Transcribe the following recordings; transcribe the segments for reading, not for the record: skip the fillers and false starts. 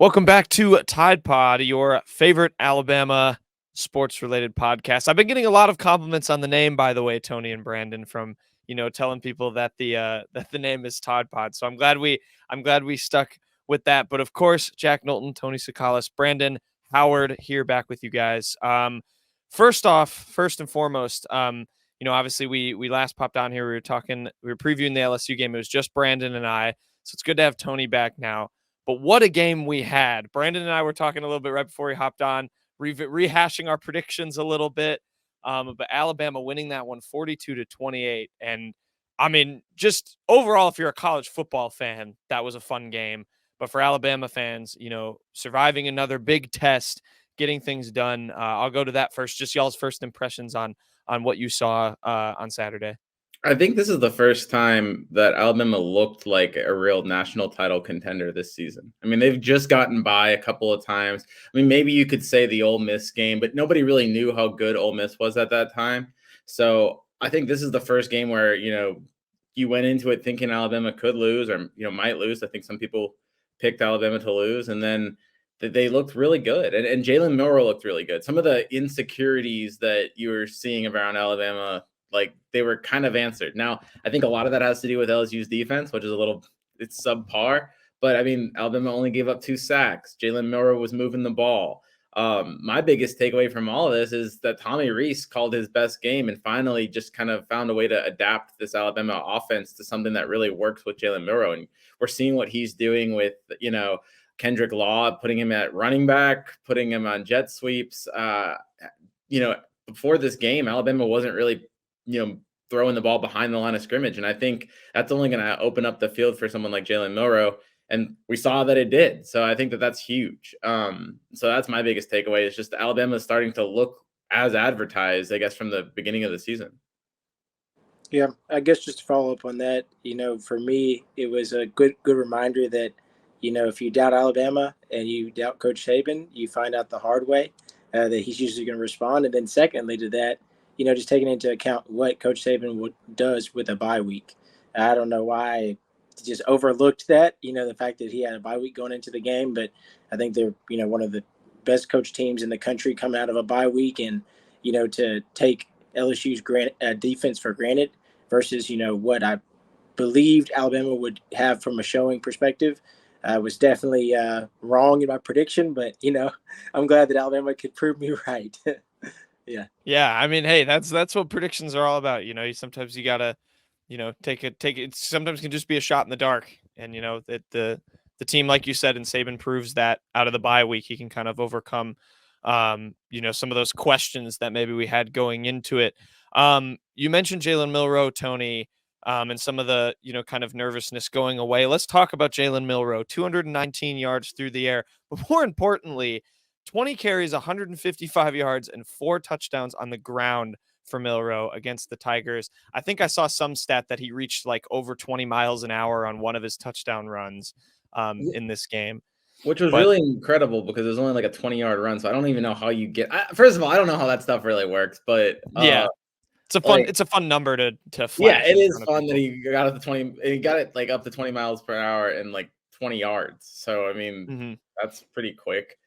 Welcome back to Tide Pod, your favorite Alabama sports-related podcast. I've been getting a lot of compliments on the name, by the way, Tony and Brandon, from telling people that the name is Tide Pod. So I'm glad we stuck with that. But of course, Jack Knowlton, Tony Sakalis, Brandon Howard here back with you guys. First and foremost, obviously we last popped on here. We were previewing the LSU game. It was just Brandon and I. So it's good to have Tony back now. But what a game we had. Brandon and I were talking a little bit right before we hopped on, rehashing our predictions a little bit. But Alabama winning that one 42-28. And I mean, just overall, if you're a college football fan, that was a fun game. But for Alabama fans, surviving another big test, getting things done. I'll go to that first. Just y'all's first impressions on what you saw on Saturday. I think this is the first time that Alabama looked like a real national title contender this season. I mean, they've just gotten by a couple of times. I mean, maybe you could say the Ole Miss game, but nobody really knew how good Ole Miss was at that time. So I think this is the first game where, you went into it thinking Alabama could lose or, might lose. I think some people picked Alabama to lose, and then they looked really good. And Jalen Milroe looked really good. Some of the insecurities that you were seeing around Alabama, like, they were kind of answered. Now, I think a lot of that has to do with LSU's defense, which is it's subpar. But I mean, Alabama only gave up 2 sacks. Jalen Milroe was moving the ball. My biggest takeaway from all of this is that Tommy Rees called his best game and finally just kind of found a way to adapt this Alabama offense to something that really works with Jalen Milroe. And we're seeing what he's doing with, Kendrick Law, putting him at running back, putting him on jet sweeps. Before this game, Alabama wasn't really throwing the ball behind the line of scrimmage. And I think that's only going to open up the field for someone like Jalen Milroe. And we saw that it did. So I think that that's huge. So that's my biggest takeaway, is just Alabama is starting to look as advertised, I guess, from the beginning of the season. Yeah, I guess just to follow up on that, for me, it was a good reminder that, if you doubt Alabama and you doubt Coach Saban, you find out the hard way that he's usually going to respond. And then secondly to that, just taking into account what Coach Saban does with a bye week. I don't know why I just overlooked that, the fact that he had a bye week going into the game, but I think they're, one of the best coach teams in the country come out of a bye week, and, to take LSU's defense for granted versus, what I believed Alabama would have from a showing perspective. I was definitely wrong in my prediction, but, I'm glad that Alabama could prove me right. Yeah. Yeah. I mean, hey, that's what predictions are all about. Sometimes you gotta, take it. Sometimes can just be a shot in the dark. And, that the team, like you said, and Saban proves that out of the bye week, he can kind of overcome, some of those questions that maybe we had going into it. You mentioned Jalen Milroe, Tony, and some of the, kind of nervousness going away. Let's talk about Jalen Milroe, 219 yards through the air, but more importantly, 20 carries, 155 yards, and 4 touchdowns on the ground for Milroe against the Tigers. I think I saw some stat that he reached like over 20 miles an hour on one of his touchdown runs in this game. Which was really incredible because it was only like a 20-yard run. So I don't even know how you get – first of all, I don't know how that stuff really works. But yeah, it's a fun number to flash. Yeah, it is fun that he got up to 20 – he got it like up to 20 miles per hour and like 20 yards. So, I mean, that's pretty quick.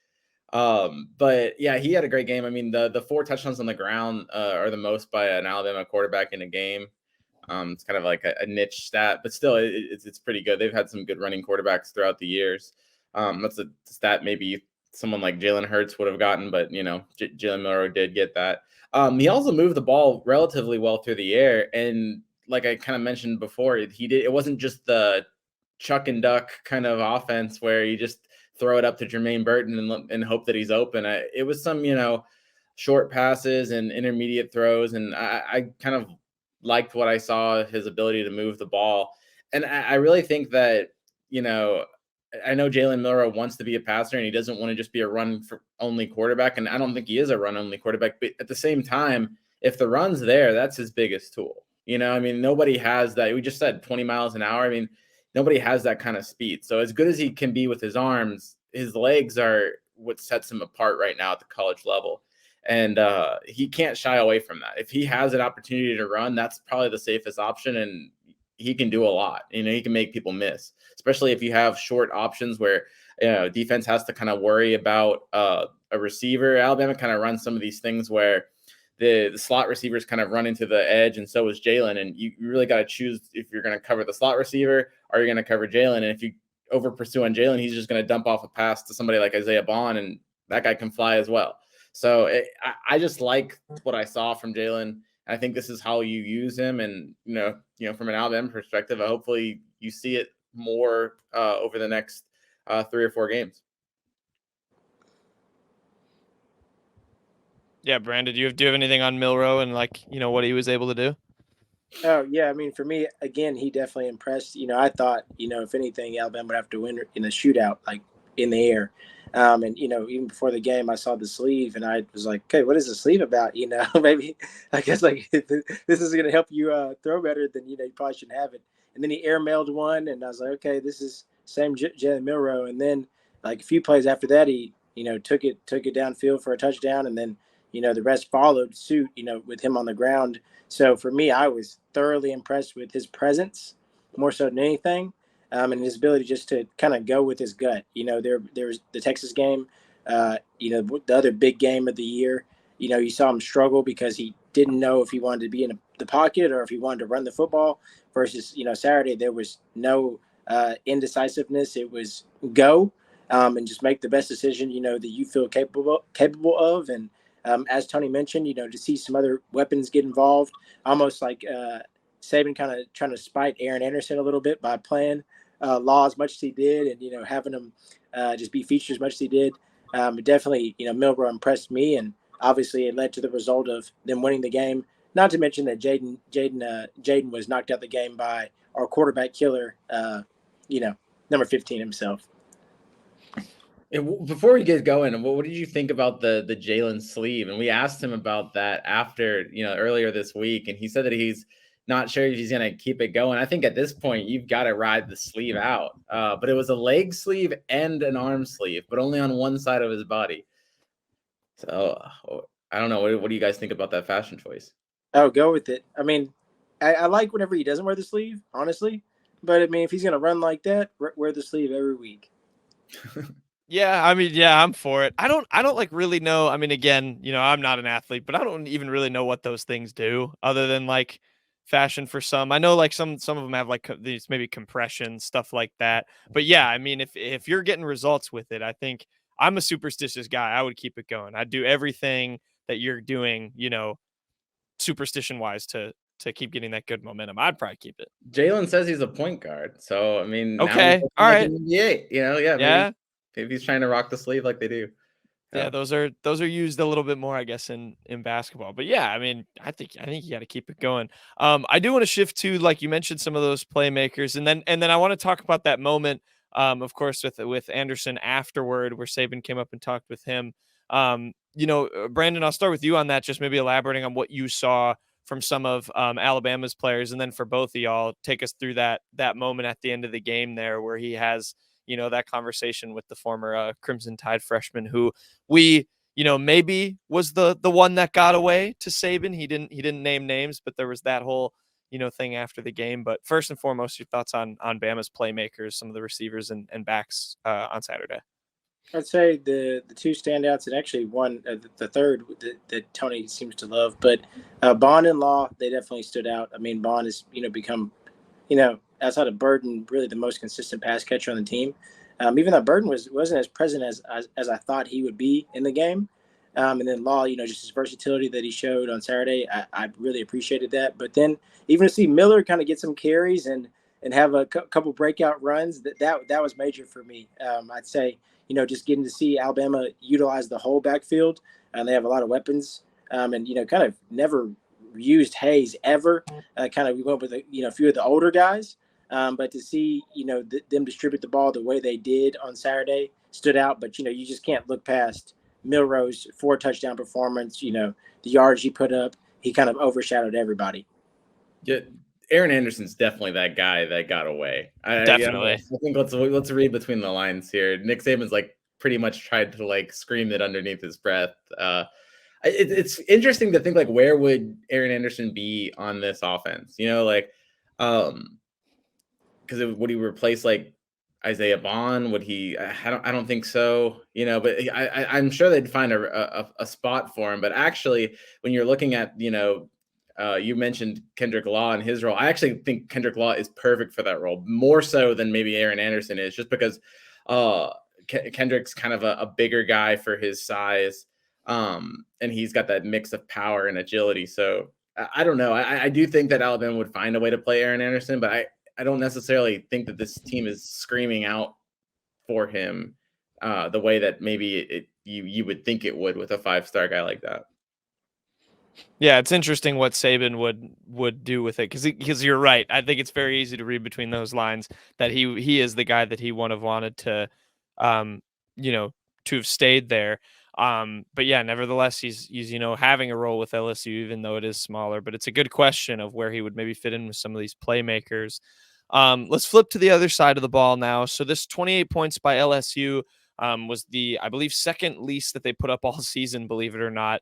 But yeah, he had a great game. I mean, the 4 touchdowns on the ground are the most by an Alabama quarterback in a game. It's kind of like a niche stat, but still, it's pretty good. They've had some good running quarterbacks throughout the years. That's a stat maybe someone like Jalen Hurts would have gotten, but Jalen Milroe did get that. He also moved the ball relatively well through the air, and like I kind of mentioned before, it wasn't just the chuck and duck kind of offense where you just throw it up to Jermaine Burton and hope that he's open. It was some, short passes and intermediate throws. And I kind of liked what I saw, his ability to move the ball. And I really think that, I know Jalen Milroe wants to be a passer and he doesn't want to just be a run-only quarterback. And I don't think he is a run-only quarterback. But at the same time, if the run's there, that's his biggest tool. I mean, nobody has that. We just said 20 miles an hour. I mean, nobody has that kind of speed. So as good as he can be with his arms, his legs are what sets him apart right now at the college level. And he can't shy away from that. If he has an opportunity to run, that's probably the safest option. And he can do a lot. He can make people miss, especially if you have short options where defense has to kind of worry about a receiver. Alabama kind of runs some of these things where the slot receivers kind of run into the edge, and so is Jalen. And you really got to choose if you're going to cover the slot receiver or you're going to cover Jalen. And if you over pursue on Jalen, he's just going to dump off a pass to somebody like Isaiah Bond, and that guy can fly as well. So I just like what I saw from Jalen. I think this is how you use him. And, from an Alabama perspective, hopefully you see it more over the next 3 or 4 games. Yeah, Brandon, do you have anything on Milroe and what he was able to do? Oh yeah, I mean, for me, again, he definitely impressed. I thought, if anything, Alabama would have to win in a shootout, like in the air. And even before the game, I saw the sleeve, and I was like, "Okay, what is the sleeve about?" Maybe I guess like this is going to help you throw better. Than you probably shouldn't have it. And then he airmailed one, and I was like, "Okay, this is same Jalen Milroe." And then like a few plays after that, he took it downfield for a touchdown, and then the rest followed suit. With him on the ground. So for me, I was thoroughly impressed with his presence, more so than anything, and his ability just to kind of go with his gut. There was the Texas game, the other big game of the year. You saw him struggle because he didn't know if he wanted to be in the pocket or if he wanted to run the football. Versus, Saturday there was no indecisiveness. It was go and just make the best decision that you feel capable of. And as Tony mentioned, to see some other weapons get involved, almost like Saban kind of trying to spite Aaron Anderson a little bit by playing Law as much as he did, and having him just be featured as much as he did. Definitely, Milroe impressed me, and obviously it led to the result of them winning the game. Not to mention that Jaden was knocked out the game by our quarterback killer, number 15 himself. Before we get going, what did you think about the Jalen sleeve? And we asked him about that after, earlier this week, and he said that he's not sure if he's going to keep it going. I think at this point, you've got to ride the sleeve out. But it was a leg sleeve and an arm sleeve, but only on one side of his body. So I don't know. What do you guys think about that fashion choice? Oh, go with it. I mean, I like whenever he doesn't wear the sleeve, honestly. But I mean, if he's going to run like that, wear the sleeve every week. Yeah, I mean, yeah, I'm for it. I don't really know. I mean, again, I'm not an athlete, but I don't even really know what those things do other than like fashion for some. I know like some of them have like these maybe compression stuff like that. But yeah, I mean, if you're getting results with it, I think I'm a superstitious guy. I would keep it going. I'd do everything that you're doing, superstition wise to keep getting that good momentum. I'd probably keep it. Jalen says he's a point guard. So, I mean, okay. All right. NBA, yeah. Maybe he's trying to rock the sleeve like they do. Yeah, those are used a little bit more, I guess, in basketball. But yeah, I mean, I think you got to keep it going. I do want to shift to, like you mentioned, some of those playmakers, and then I want to talk about that moment, of course, with Anderson afterward, where Saban came up and talked with him. Brandon, I'll start with you on that. Just maybe elaborating on what you saw from some of Alabama's players, and then for both of y'all, take us through that moment at the end of the game there, where he has that conversation with the former Crimson Tide freshman who we, maybe was the one that got away to Saban. He didn't name names, but there was that whole, thing after the game. But first and foremost, your thoughts on Bama's playmakers, some of the receivers and backs on Saturday. I'd say the two standouts, and actually one, the third that Tony seems to love, but Bond and Law, they definitely stood out. I mean, Bond has, become, outside of Burden, really the most consistent pass catcher on the team. Even though Burden wasn't as present as I thought he would be in the game. And then Law, just his versatility that he showed on Saturday, I really appreciated that. But then even to see Miller kind of get some carries and have a couple breakout runs, that was major for me. I'd say, just getting to see Alabama utilize the whole backfield. They have a lot of weapons, and kind of never used Hayes ever. Kind of we went with a few of the older guys, but to see them distribute the ball the way they did on Saturday stood out. But you just can't look past Milroe's 4 touchdown performance. The yards he put up, he kind of overshadowed everybody. Yeah, Aaron Anderson's definitely that guy that got away. Definitely. I think let's read between the lines here. Nick Saban's like pretty much tried to like scream it underneath his breath. It's interesting to think like where would Aaron Anderson be on this offense? Because would he replace like Isaiah Bond? Would he? I don't think so. But I'm sure they'd find a spot for him. But actually, when you're looking at, you mentioned Kendrick Law and his role. I actually think Kendrick Law is perfect for that role, more so than maybe Aaron Anderson is, just because Kendrick's kind of a bigger guy for his size, and he's got that mix of power and agility. So I don't know. I do think that Alabama would find a way to play Aaron Anderson, but I don't necessarily think that this team is screaming out for him the way that maybe you would think it would with a 5-star guy like that. Yeah, it's interesting what Saban would do with it, because you're right. I think it's very easy to read between those lines that he is the guy that he would have wanted to, to have stayed there. But yeah, nevertheless, he's having a role with LSU, even though it is smaller. But it's a good question of where he would maybe fit in with some of these playmakers. Let's flip to the other side of the ball now. So this 28 points by LSU was the, I believe, second least that they put up all season, believe it or not.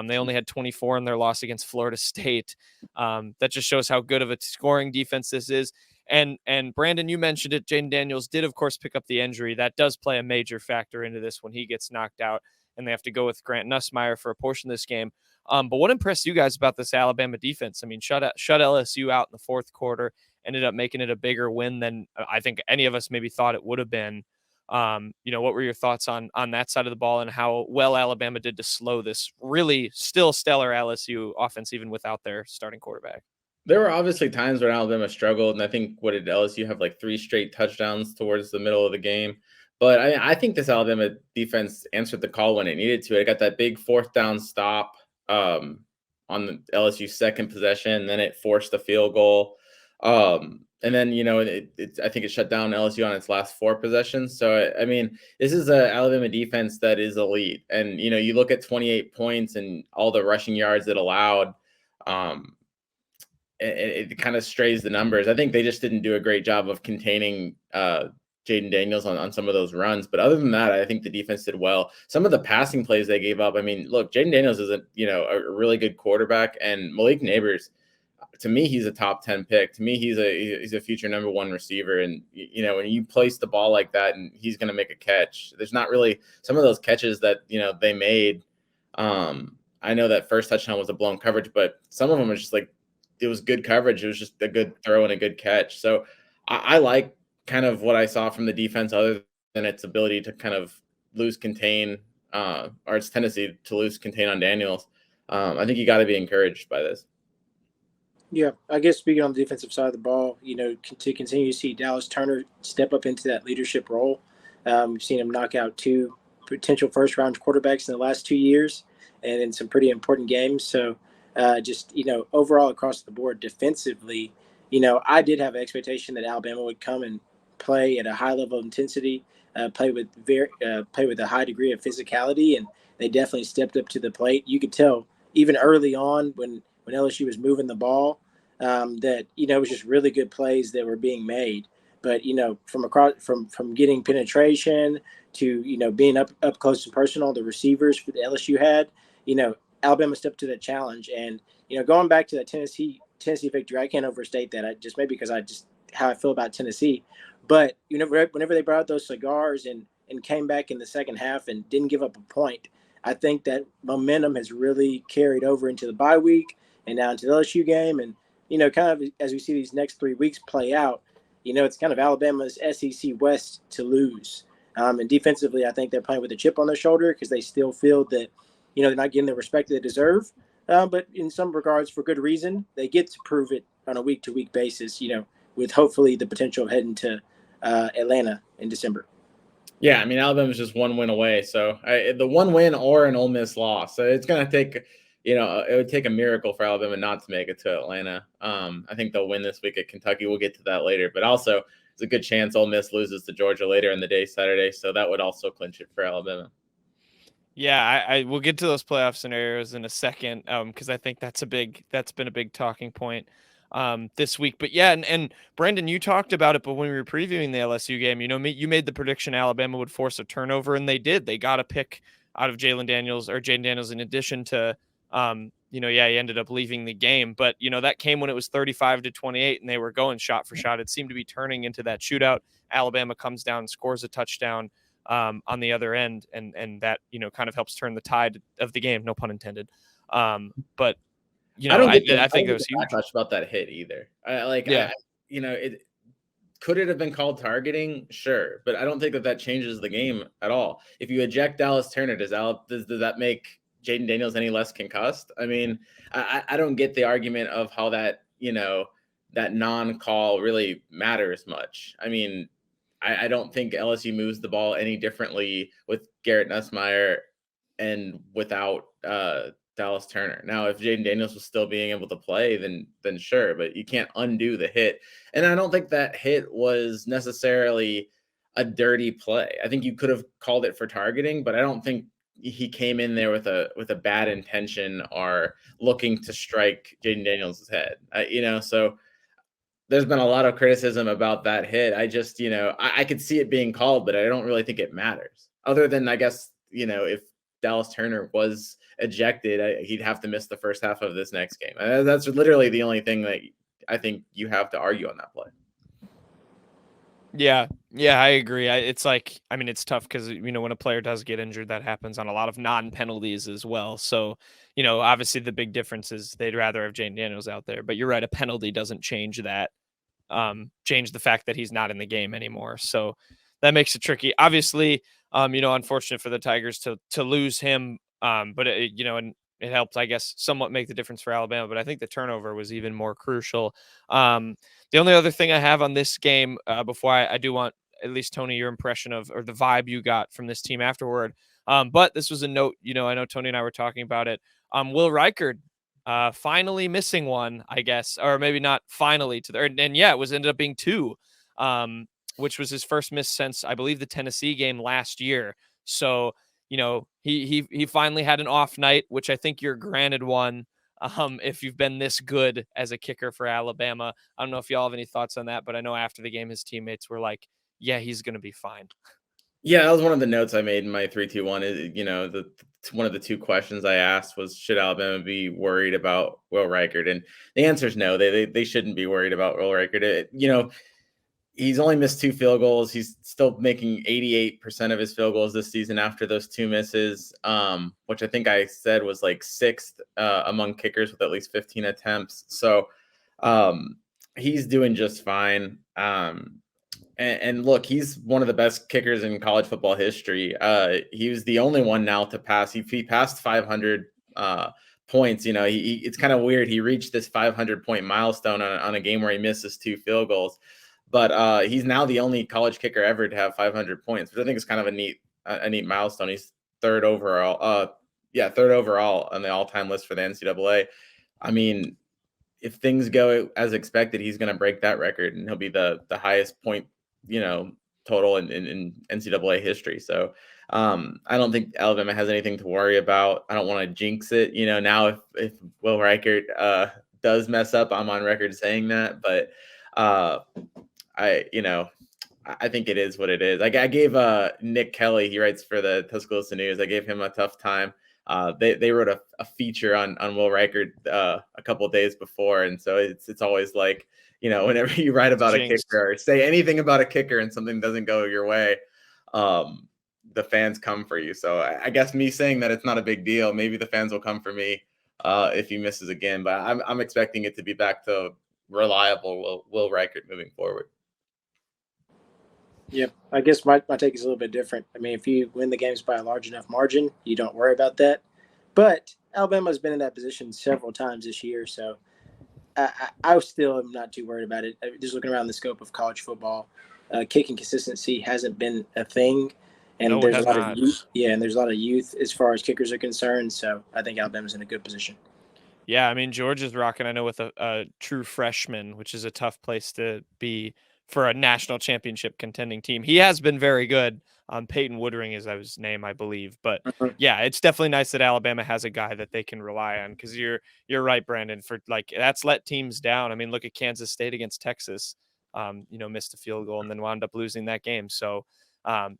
They only had 24 in their loss against Florida State. That just shows how good of a scoring defense this is. And Brandon, you mentioned it. Jaden Daniels did, of course, pick up the injury. That does play a major factor into this when he gets knocked out, and they have to go with Grant Nussmeier for a portion of this game. But what impressed you guys about this Alabama defense? I mean, shut LSU out in the fourth quarter, ended up making it a bigger win than I think any of us maybe thought it would have been. What were your thoughts on that side of the ball and how well Alabama did to slow this really still stellar LSU offense, even without their starting quarterback? There were obviously times when Alabama struggled, and I think, what did LSU have, like 3 straight touchdowns towards the middle of the game? But I think this Alabama defense answered the call when it needed to. It got that big 4th down stop on the LSU second possession, and then it forced a field goal. And then, I think it shut down LSU on its last 4 possessions. So, I mean, this is a Alabama defense that is elite. And, you look at 28 points and all the rushing yards it allowed, it kind of strays the numbers. I think they just didn't do a great job of containing Jaden Daniels on some of those runs. But other than that, I think the defense did well. Some of the passing plays they gave up, I mean, look, Jaden Daniels is a really good quarterback, and Malik Neighbors, to me, he's a top 10 pick. To me, he's a future number 1 receiver. And, when you place the ball like that and he's going to make a catch, there's not really some of those catches that, they made. I know that first touchdown was a blown coverage, but some of them are just like, it was good coverage. It was just a good throw and a good catch. So I like kind of what I saw from the defense, other than its ability to kind of loose contain, or its tendency to loose contain on Daniels. I think you got to be encouraged by this. Yeah, I guess speaking on the defensive side of the ball, to continue to see Dallas Turner step up into that leadership role. We've seen him knock out 2 potential first-round quarterbacks in the last 2 years, and in some pretty important games. So, overall across the board defensively, I did have an expectation that Alabama would come and play at a high level of intensity, play with a high degree of physicality, and they definitely stepped up to the plate. You could tell even early on when LSU was moving the ball, that it was just really good plays that were being made. But from getting penetration to being up close and personal, the receivers for the LSU had, Alabama stepped to that challenge. And going back to that Tennessee victory, I can't overstate that. Maybe because how I feel about Tennessee. But whenever they brought out those cigars and came back in the second half and didn't give up a point, I think that momentum has really carried over into the bye week and now into the LSU game. And, kind of as we see these next 3 weeks play out, it's kind of Alabama's SEC West to lose. And defensively, I think they're playing with a chip on their shoulder because they still feel that, they're not getting the respect they deserve. But in some regards, for good reason, they get to prove it on a week-to-week basis, with hopefully the potential of heading to Atlanta in December. Yeah, I mean, Alabama's just 1 win away. So the 1 win or an Ole Miss loss. So it's going to take, it would take a miracle for Alabama not to make it to Atlanta. I think they'll win this week at Kentucky. We'll get to that later. But also, it's a good chance Ole Miss loses to Georgia later in the day, Saturday. So that would also clinch it for Alabama. Yeah, I will get to those playoff scenarios in a second, because I think that's been a big talking point this week. But yeah, and Brandon, you talked about it, but when we were previewing the LSU game, you made the prediction Alabama would force a turnover, and they did. They got a pick out of Jaden Daniels in addition to he ended up leaving the game, but that came when it was 35-28 and they were going shot for shot. It seemed to be turning into that shootout. Alabama comes down, scores a touchdown on the other end, and that kind of helps turn the tide of the game, no pun intended. But I think that was huge. Backlash about that hit either. It could it have been called targeting? Sure, but I don't think that changes the game at all. If you eject Dallas Turner, does that make Jaden Daniels any less concussed? I mean, I don't get the argument of how that that non-call really matters much. I mean, I don't think LSU moves the ball any differently with Garrett Nussmeier and without Dallas Turner. Now, if Jaden Daniels was still being able to play, then sure, but you can't undo the hit. And I don't think that hit was necessarily a dirty play. I think you could have called it for targeting, but I don't think he came in there with a bad intention or looking to strike Jaden Daniels' head. So there's been a lot of criticism about that hit. I just, I could see it being called, but I don't really think it matters. Other than, I guess, if Dallas Turner was ejected, he'd have to miss the first half of this next game. That's literally the only thing that I think you have to argue on that play. Yeah, I agree. It's like, I mean, it's tough because, when a player does get injured, that happens on a lot of non-penalties as well. So, obviously the big difference is they'd rather have Jaden Daniels out there. But you're right, a penalty doesn't change that, change the fact that he's not in the game anymore. So that makes it tricky. Obviously, unfortunate for the Tigers to lose him. But and it helped, I guess, somewhat make the difference for Alabama. But I think the turnover was even more crucial. The only other thing I have on this game before I do want at least, Tony, your impression of or the vibe you got from this team afterward. But this was a note, I know Tony and I were talking about it. Will Reichard finally missing one, I guess, or maybe not finally it was ended up being two, which was his first miss since, I believe, the Tennessee game last year. So, he finally had an off night, which I think you're granted one if you've been this good as a kicker for Alabama. I don't know if y'all have any thoughts on that, but I know after the game, his teammates were like, yeah, he's going to be fine. Yeah, that was one of the notes I made in my 3-2-1. One of the two questions I asked was, should Alabama be worried about Will Reichard? And the answer is no. They shouldn't be worried about Will Reichard. He's only missed 2 field goals. He's still making 88% of his field goals this season after those 2 misses, which I think I said was like 6th among kickers with at least 15 attempts. So he's doing just fine. And look, he's one of the best kickers in college football history. He was the only one now to pass. He passed 500 points. It's kind of weird. He reached this 500-point milestone on a game where he misses 2 field goals. But he's now the only college kicker ever to have 500 points, which I think is kind of a neat milestone. He's third overall on the all-time list for the NCAA. I mean, if things go as expected, he's going to break that record, and he'll be the highest point, total in NCAA history. So I don't think Alabama has anything to worry about. I don't want to jinx it. Now if Will Reichard does mess up, I'm on record saying that, but I think it is what it is. I gave Nick Kelly, he writes for the Tuscaloosa News, I gave him a tough time. They wrote a feature on Will Reichard a couple of days before, and so it's always like, whenever you write about a kicker or say anything about a kicker and something doesn't go your way, the fans come for you. So I guess me saying that it's not a big deal, maybe the fans will come for me if he misses again. But I'm expecting it to be back to reliable Will Reichard moving forward. Yeah, I guess my take is a little bit different. I mean, if you win the games by a large enough margin, you don't worry about that. But Alabama's been in that position several times this year, so I still am not too worried about it. Just looking around the scope of college football, kicking consistency hasn't been a thing, and there's a lot of youth. Yeah, and there's a lot of youth as far as kickers are concerned. So I think Alabama's in a good position. Yeah, I mean, Georgia's rocking, I know, with a true freshman, which is a tough place to be for a national championship contending team. He has been very good. Peyton Woodring is his name, I believe. But yeah, it's definitely nice that Alabama has a guy that they can rely on, because you're right, Brandon, for that's let teams down. I mean, look at Kansas State against Texas, missed a field goal and then wound up losing that game. So, I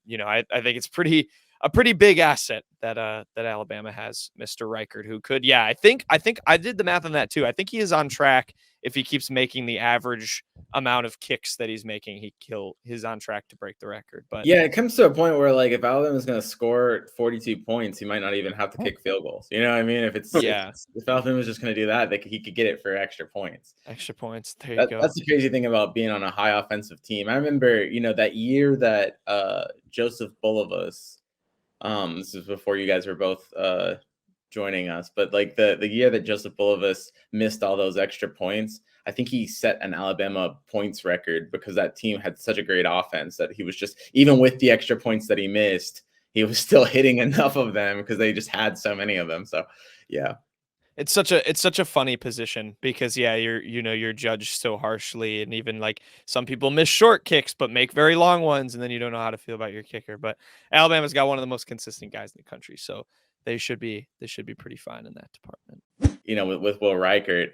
think it's pretty a pretty big asset that Alabama has, Mr. Reichard, who could, I think I did the math on that too. I think he is on track. If he keeps making the average amount of kicks that he's making, he's on track to break the record. But yeah, it comes to a point where like if Alabama's going to score 42 points, he might not even have to kick field goals. You know what I mean? If Alabama's just going to do that, he could get it for extra points. There you go. That's the crazy thing about being on a high offensive team. I remember, that year that Joseph Bulovas, this is before you guys were both joining us, but like the year that Joseph Bulovas missed all those extra points, I think he set an Alabama points record because that team had such a great offense that he was just, even with the extra points that he missed, he was still hitting enough of them because they just had so many of them. So yeah. It's such a funny position because you're judged so harshly, and even like some people miss short kicks but make very long ones, and then you don't know how to feel about your kicker. But Alabama's got one of the most consistent guys in the country, so they should be pretty fine in that department. With Will Reichard,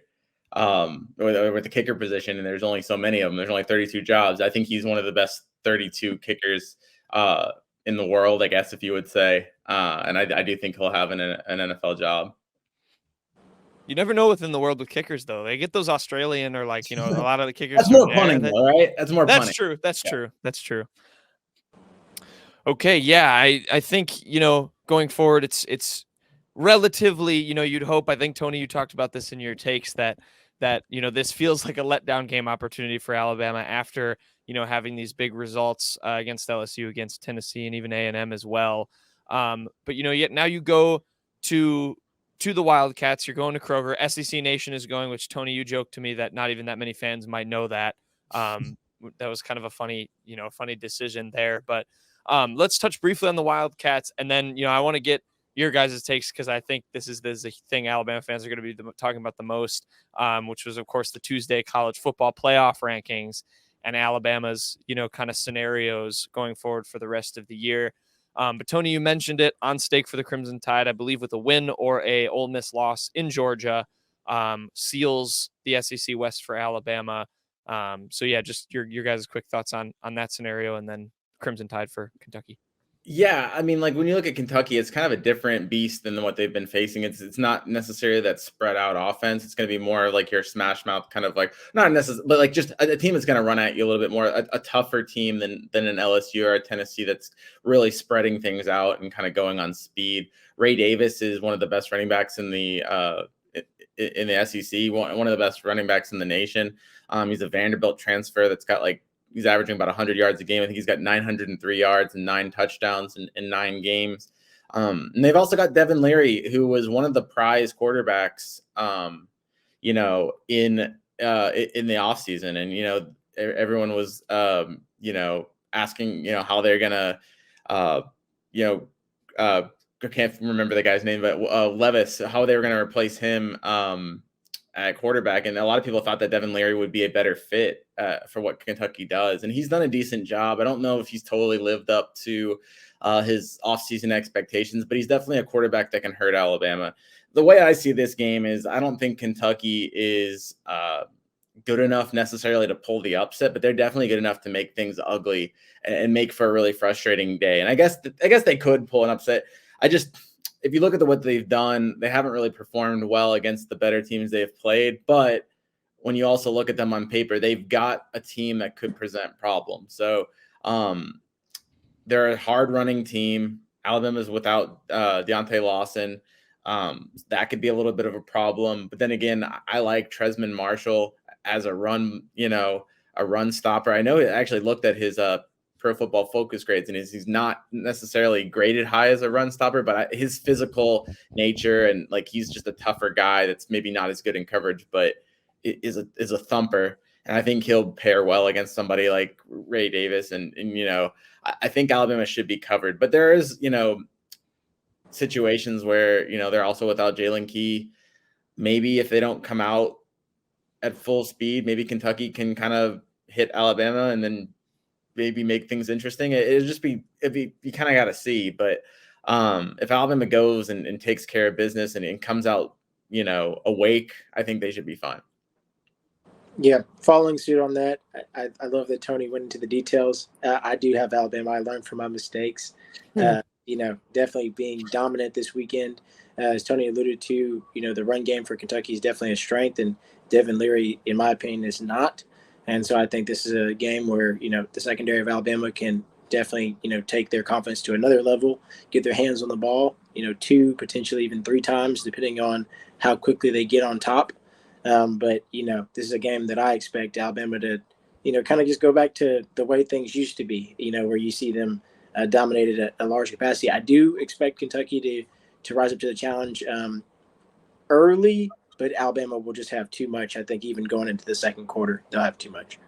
with the kicker position, and there's only so many of them. There's only 32 jobs. I think he's one of the best 32 kickers in the world, I guess, if you would say. And I do think he'll have an NFL job. You never know within the world with kickers, though. They get those Australian or like, a lot of the kickers. That's more punting, though, right? That's more punting. That's true. That's true. Okay. Yeah. I think, going forward, it's relatively, you'd hope, I think, Tony, you talked about this in your takes that, this feels like a letdown game opportunity for Alabama after, having these big results against LSU, against Tennessee, and even A&M as well. But, yet now you go to the Wildcats, you're going to Kroger. SEC Nation is going, which, Tony, you joked to me that not even that many fans might know that. That was kind of a funny decision there. But let's touch briefly on the Wildcats. And then, I want to get your guys' takes because I think this is a thing Alabama fans are going to be talking about the most, which was, of course, the Tuesday college football playoff rankings and Alabama's, kind of scenarios going forward for the rest of the year. But Tony, you mentioned it, on stake for the Crimson Tide, I believe with a win or a Ole Miss loss in Georgia, seals the SEC West for Alabama. So yeah, just your guys' quick thoughts on that scenario, and then Crimson Tide for Kentucky. Yeah, I mean, like when you look at Kentucky, it's kind of a different beast than what they've been facing. It's not necessarily that spread out offense. It's going to be more like your smash mouth kind of like, not necessarily, but like just a team that's going to run at you a little bit more, a tougher team than an LSU or a Tennessee that's really spreading things out and kind of going on speed. Ray Davis is one of the best running backs in the SEC, one of the best running backs in the nation. He's a Vanderbilt transfer that's got he's averaging about 100 yards a game. I think he's got 903 yards and 9 touchdowns in 9 games. And they've also got Devin Leary, who was one of the prize quarterbacks, in the offseason. And, everyone was, asking, how they're going to, I can't remember the guy's name, but Levis, how they were going to replace him at quarterback. And a lot of people thought that Devin Leary would be a better fit for what Kentucky does. And he's done a decent job. I don't know if he's totally lived up to his offseason expectations, but he's definitely a quarterback that can hurt Alabama. The way I see this game is I don't think Kentucky is good enough necessarily to pull the upset, but they're definitely good enough to make things ugly and make for a really frustrating day. And I guess they could pull an upset. If you look at what they've done, they haven't really performed well against the better teams they've played. But when you also look at them on paper, they've got a team that could present problems. So they're a hard running team. Alabama's without Deontay Lawson. That could be a little bit of a problem. But then again, I like Tresman Marshall as a run stopper. I know I actually looked at his Pro Football Focus grades, and he's not necessarily graded high as a run stopper, but his physical nature and he's just a tougher guy that's maybe not as good in coverage, but is a thumper. And I think he'll pair well against somebody like Ray Davis. And I think Alabama should be covered, but there is, situations where, they're also without Jalen Key. Maybe if they don't come out at full speed, maybe Kentucky can kind of hit Alabama and then maybe make things interesting. It'll just be you kind of got to see. But if Alabama goes and takes care of business and comes out, awake, I think they should be fine. Yeah, following suit on that, I love that Tony went into the details. I do have Alabama. I learned from my mistakes. definitely being dominant this weekend. As Tony alluded to, the run game for Kentucky is definitely a strength, and Devin Leary, in my opinion, is not. And so I think this is a game where, the secondary of Alabama can definitely, take their confidence to another level, get their hands on the ball, 2, potentially even 3 times, depending on how quickly they get on top. But, this is a game that I expect Alabama to, kind of just go back to the way things used to be, where you see them dominated at a large capacity. I do expect Kentucky to rise up to the challenge early, but Alabama will just have too much. I think even going into the second quarter, they'll have too much.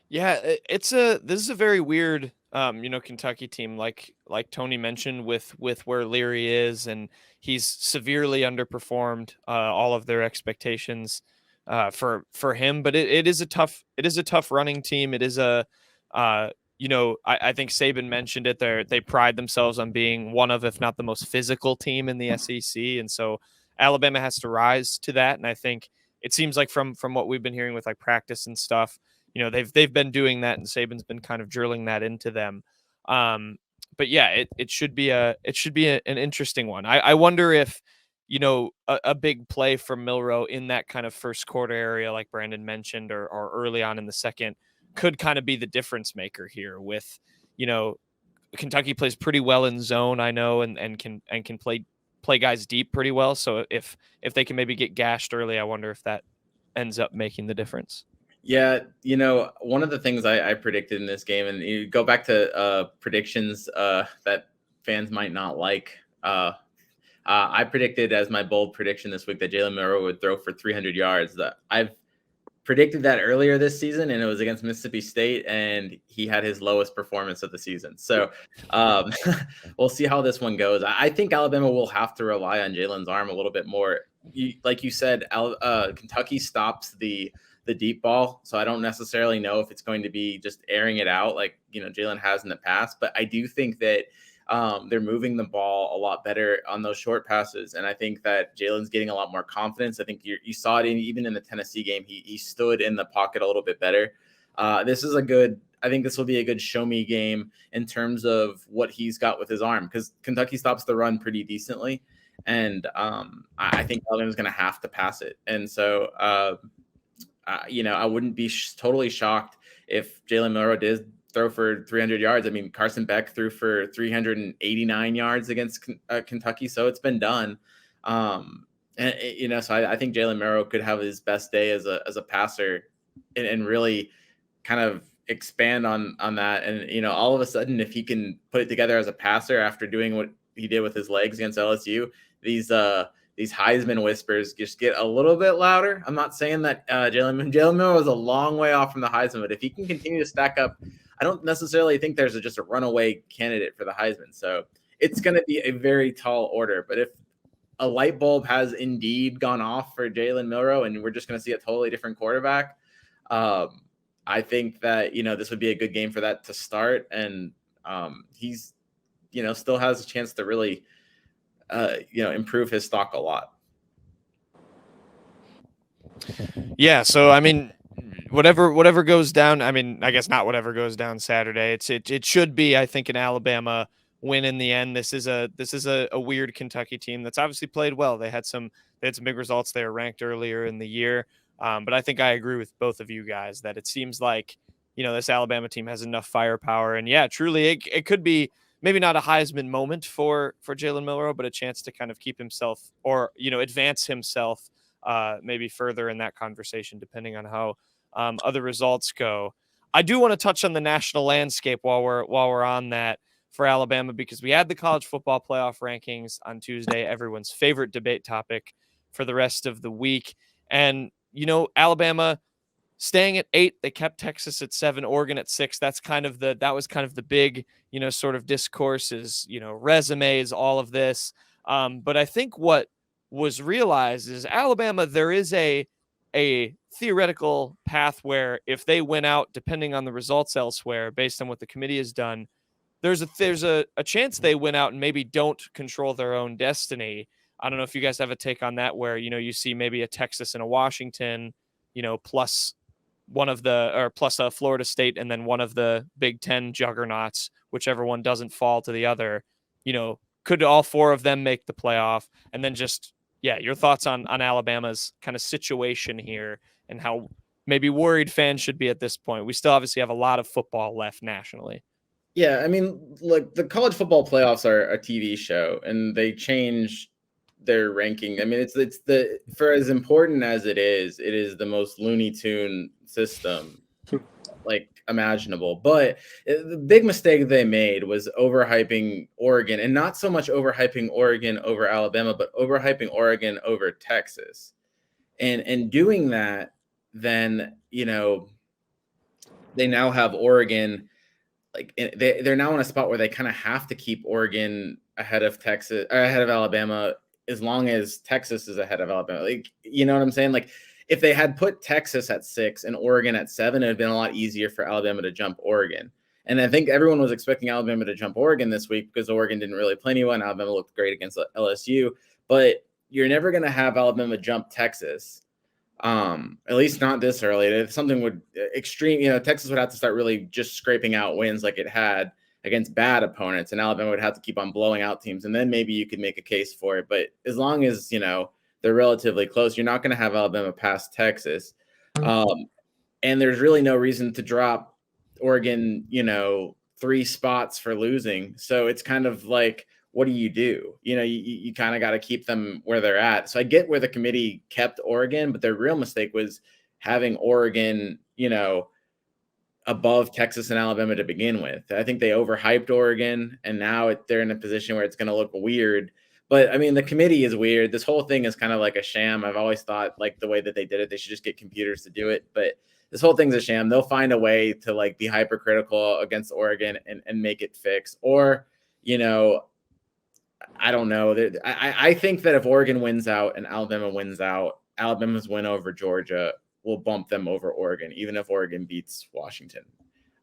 Yeah, this is a very weird, Kentucky team, like Tony mentioned, with where Leary is, and he's severely underperformed all of their expectations for him. But it is a tough running team. It is a I think Saban mentioned it. They pride themselves on being one of, if not the most physical team in the SEC, and so Alabama has to rise to that. And I think it seems like from what we've been hearing with like practice and stuff, they've been doing that, and Saban's been kind of drilling that into them. But yeah, it should be an interesting one. I wonder if a big play from Milroe in that kind of first quarter area, like Brandon mentioned, or early on in the second, could kind of be the difference maker here. With Kentucky plays pretty well in zone, I know, and can play guys deep pretty well. So if they can maybe get gashed early, I wonder if that ends up making the difference. Yeah, one of the things I predicted in this game, and you go back to predictions that fans might not like. I predicted as my bold prediction this week that Jalen Milroe would throw for 300 yards. I've predicted that earlier this season, and it was against Mississippi State, and he had his lowest performance of the season. So we'll see how this one goes. I think Alabama will have to rely on Jalen's arm a little bit more. Like you said, Kentucky stops the deep ball, so I don't necessarily know if it's going to be just airing it out like Jalen has in the past, but I do think that they're moving the ball a lot better on those short passes, and I think that Jalen's getting a lot more confidence. I think you saw it even in the Tennessee game. He stood in the pocket a little bit better. I think this will be a good show me game in terms of what he's got with his arm, because Kentucky stops the run pretty decently, and I think Alabama's going to have to pass it, and so I wouldn't be totally shocked if Jalen Milroe did throw for 300 yards. I mean, Carson Beck threw for 389 yards against Kentucky, so it's been done. So I think Jalen Milroe could have his best day as a passer and really kind of expand on that. And all of a sudden, if he can put it together as a passer after doing what he did with his legs against LSU, these Heisman whispers just get a little bit louder. I'm not saying that Jalen Milroe is a long way off from the Heisman, but if he can continue to stack up, I don't necessarily think there's just a runaway candidate for the Heisman. So it's going to be a very tall order. But if a light bulb has indeed gone off for Jalen Milroe and we're just going to see a totally different quarterback, I think that, this would be a good game for that to start. And he's, still has a chance to really, improve his stock a lot. Yeah. So, I mean, whatever goes down. I mean, I guess not whatever goes down Saturday. It should be, I think, an Alabama win in the end. This is a weird Kentucky team that's obviously played well. They had some big results. They were ranked earlier in the year. But I think I agree with both of you guys that it seems like, this Alabama team has enough firepower. And yeah, truly it could be maybe not a Heisman moment for Jalen Milroe, but a chance to kind of keep himself or, advance himself maybe further in that conversation, depending on how other results go. I do want to touch on the national landscape while we're on that for Alabama, because we had the college football playoff rankings on Tuesday, everyone's favorite debate topic for the rest of the week. And, Alabama staying at 8, they kept Texas at 7, Oregon at 6. That was kind of the big, sort of discourse is, resumes, all of this. But I think what was realized is Alabama, there is a theoretical path where if they win out, depending on the results elsewhere, based on what the committee has done, there's a chance they win out and maybe don't control their own destiny. I don't know if you guys have a take on that, where, you see maybe a Texas and a Washington, plus one of the, or plus Florida State, and then one of the Big Ten juggernauts, whichever one doesn't fall to the other, could all four of them make the playoff? And then just, your thoughts on Alabama's kind of situation here and how maybe worried fans should be at this point. We still obviously have a lot of football left nationally. Yeah, I mean, look, the college football playoffs are a TV show, and they change their ranking. I mean, it's the, for as important as it is the most Looney Tune system like imaginable. But the big mistake they made was overhyping Oregon, and not so much overhyping Oregon over Alabama, but overhyping Oregon over Texas. And doing that, then, they now have Oregon, like they're now in a spot where they kind of have to keep Oregon ahead of Texas, or ahead of Alabama, as long as Texas is ahead of Alabama. Like, you know what I'm saying? Like, if they had put Texas at 6 and Oregon at 7, it would have been a lot easier for Alabama to jump Oregon. And I think everyone was expecting Alabama to jump Oregon this week because Oregon didn't really play anyone. Alabama looked great against LSU, but you're never going to have Alabama jump Texas. At least not this early. If something would extreme, Texas would have to start really just scraping out wins like it had against bad opponents, and Alabama would have to keep on blowing out teams, and then maybe you could make a case for it. But as long as they're relatively close, you're not going to have Alabama pass Texas, and there's really no reason to drop Oregon 3 spots for losing. So it's kind of like, what do? You kind of got to keep them where they're at. So I get where the committee kept Oregon, but their real mistake was having Oregon, above Texas and Alabama to begin with. I think they overhyped Oregon, and now they're in a position where it's going to look weird. But I mean, the committee is weird. This whole thing is kind of like a sham. I've always thought, like, the way that they did it, they should just get computers to do it. But this whole thing's a sham. They'll find a way to like be hypercritical against Oregon and make it fix. Or, I don't know. I think that if Oregon wins out and Alabama wins out, Alabama's win over Georgia will bump them over Oregon, even if Oregon beats Washington.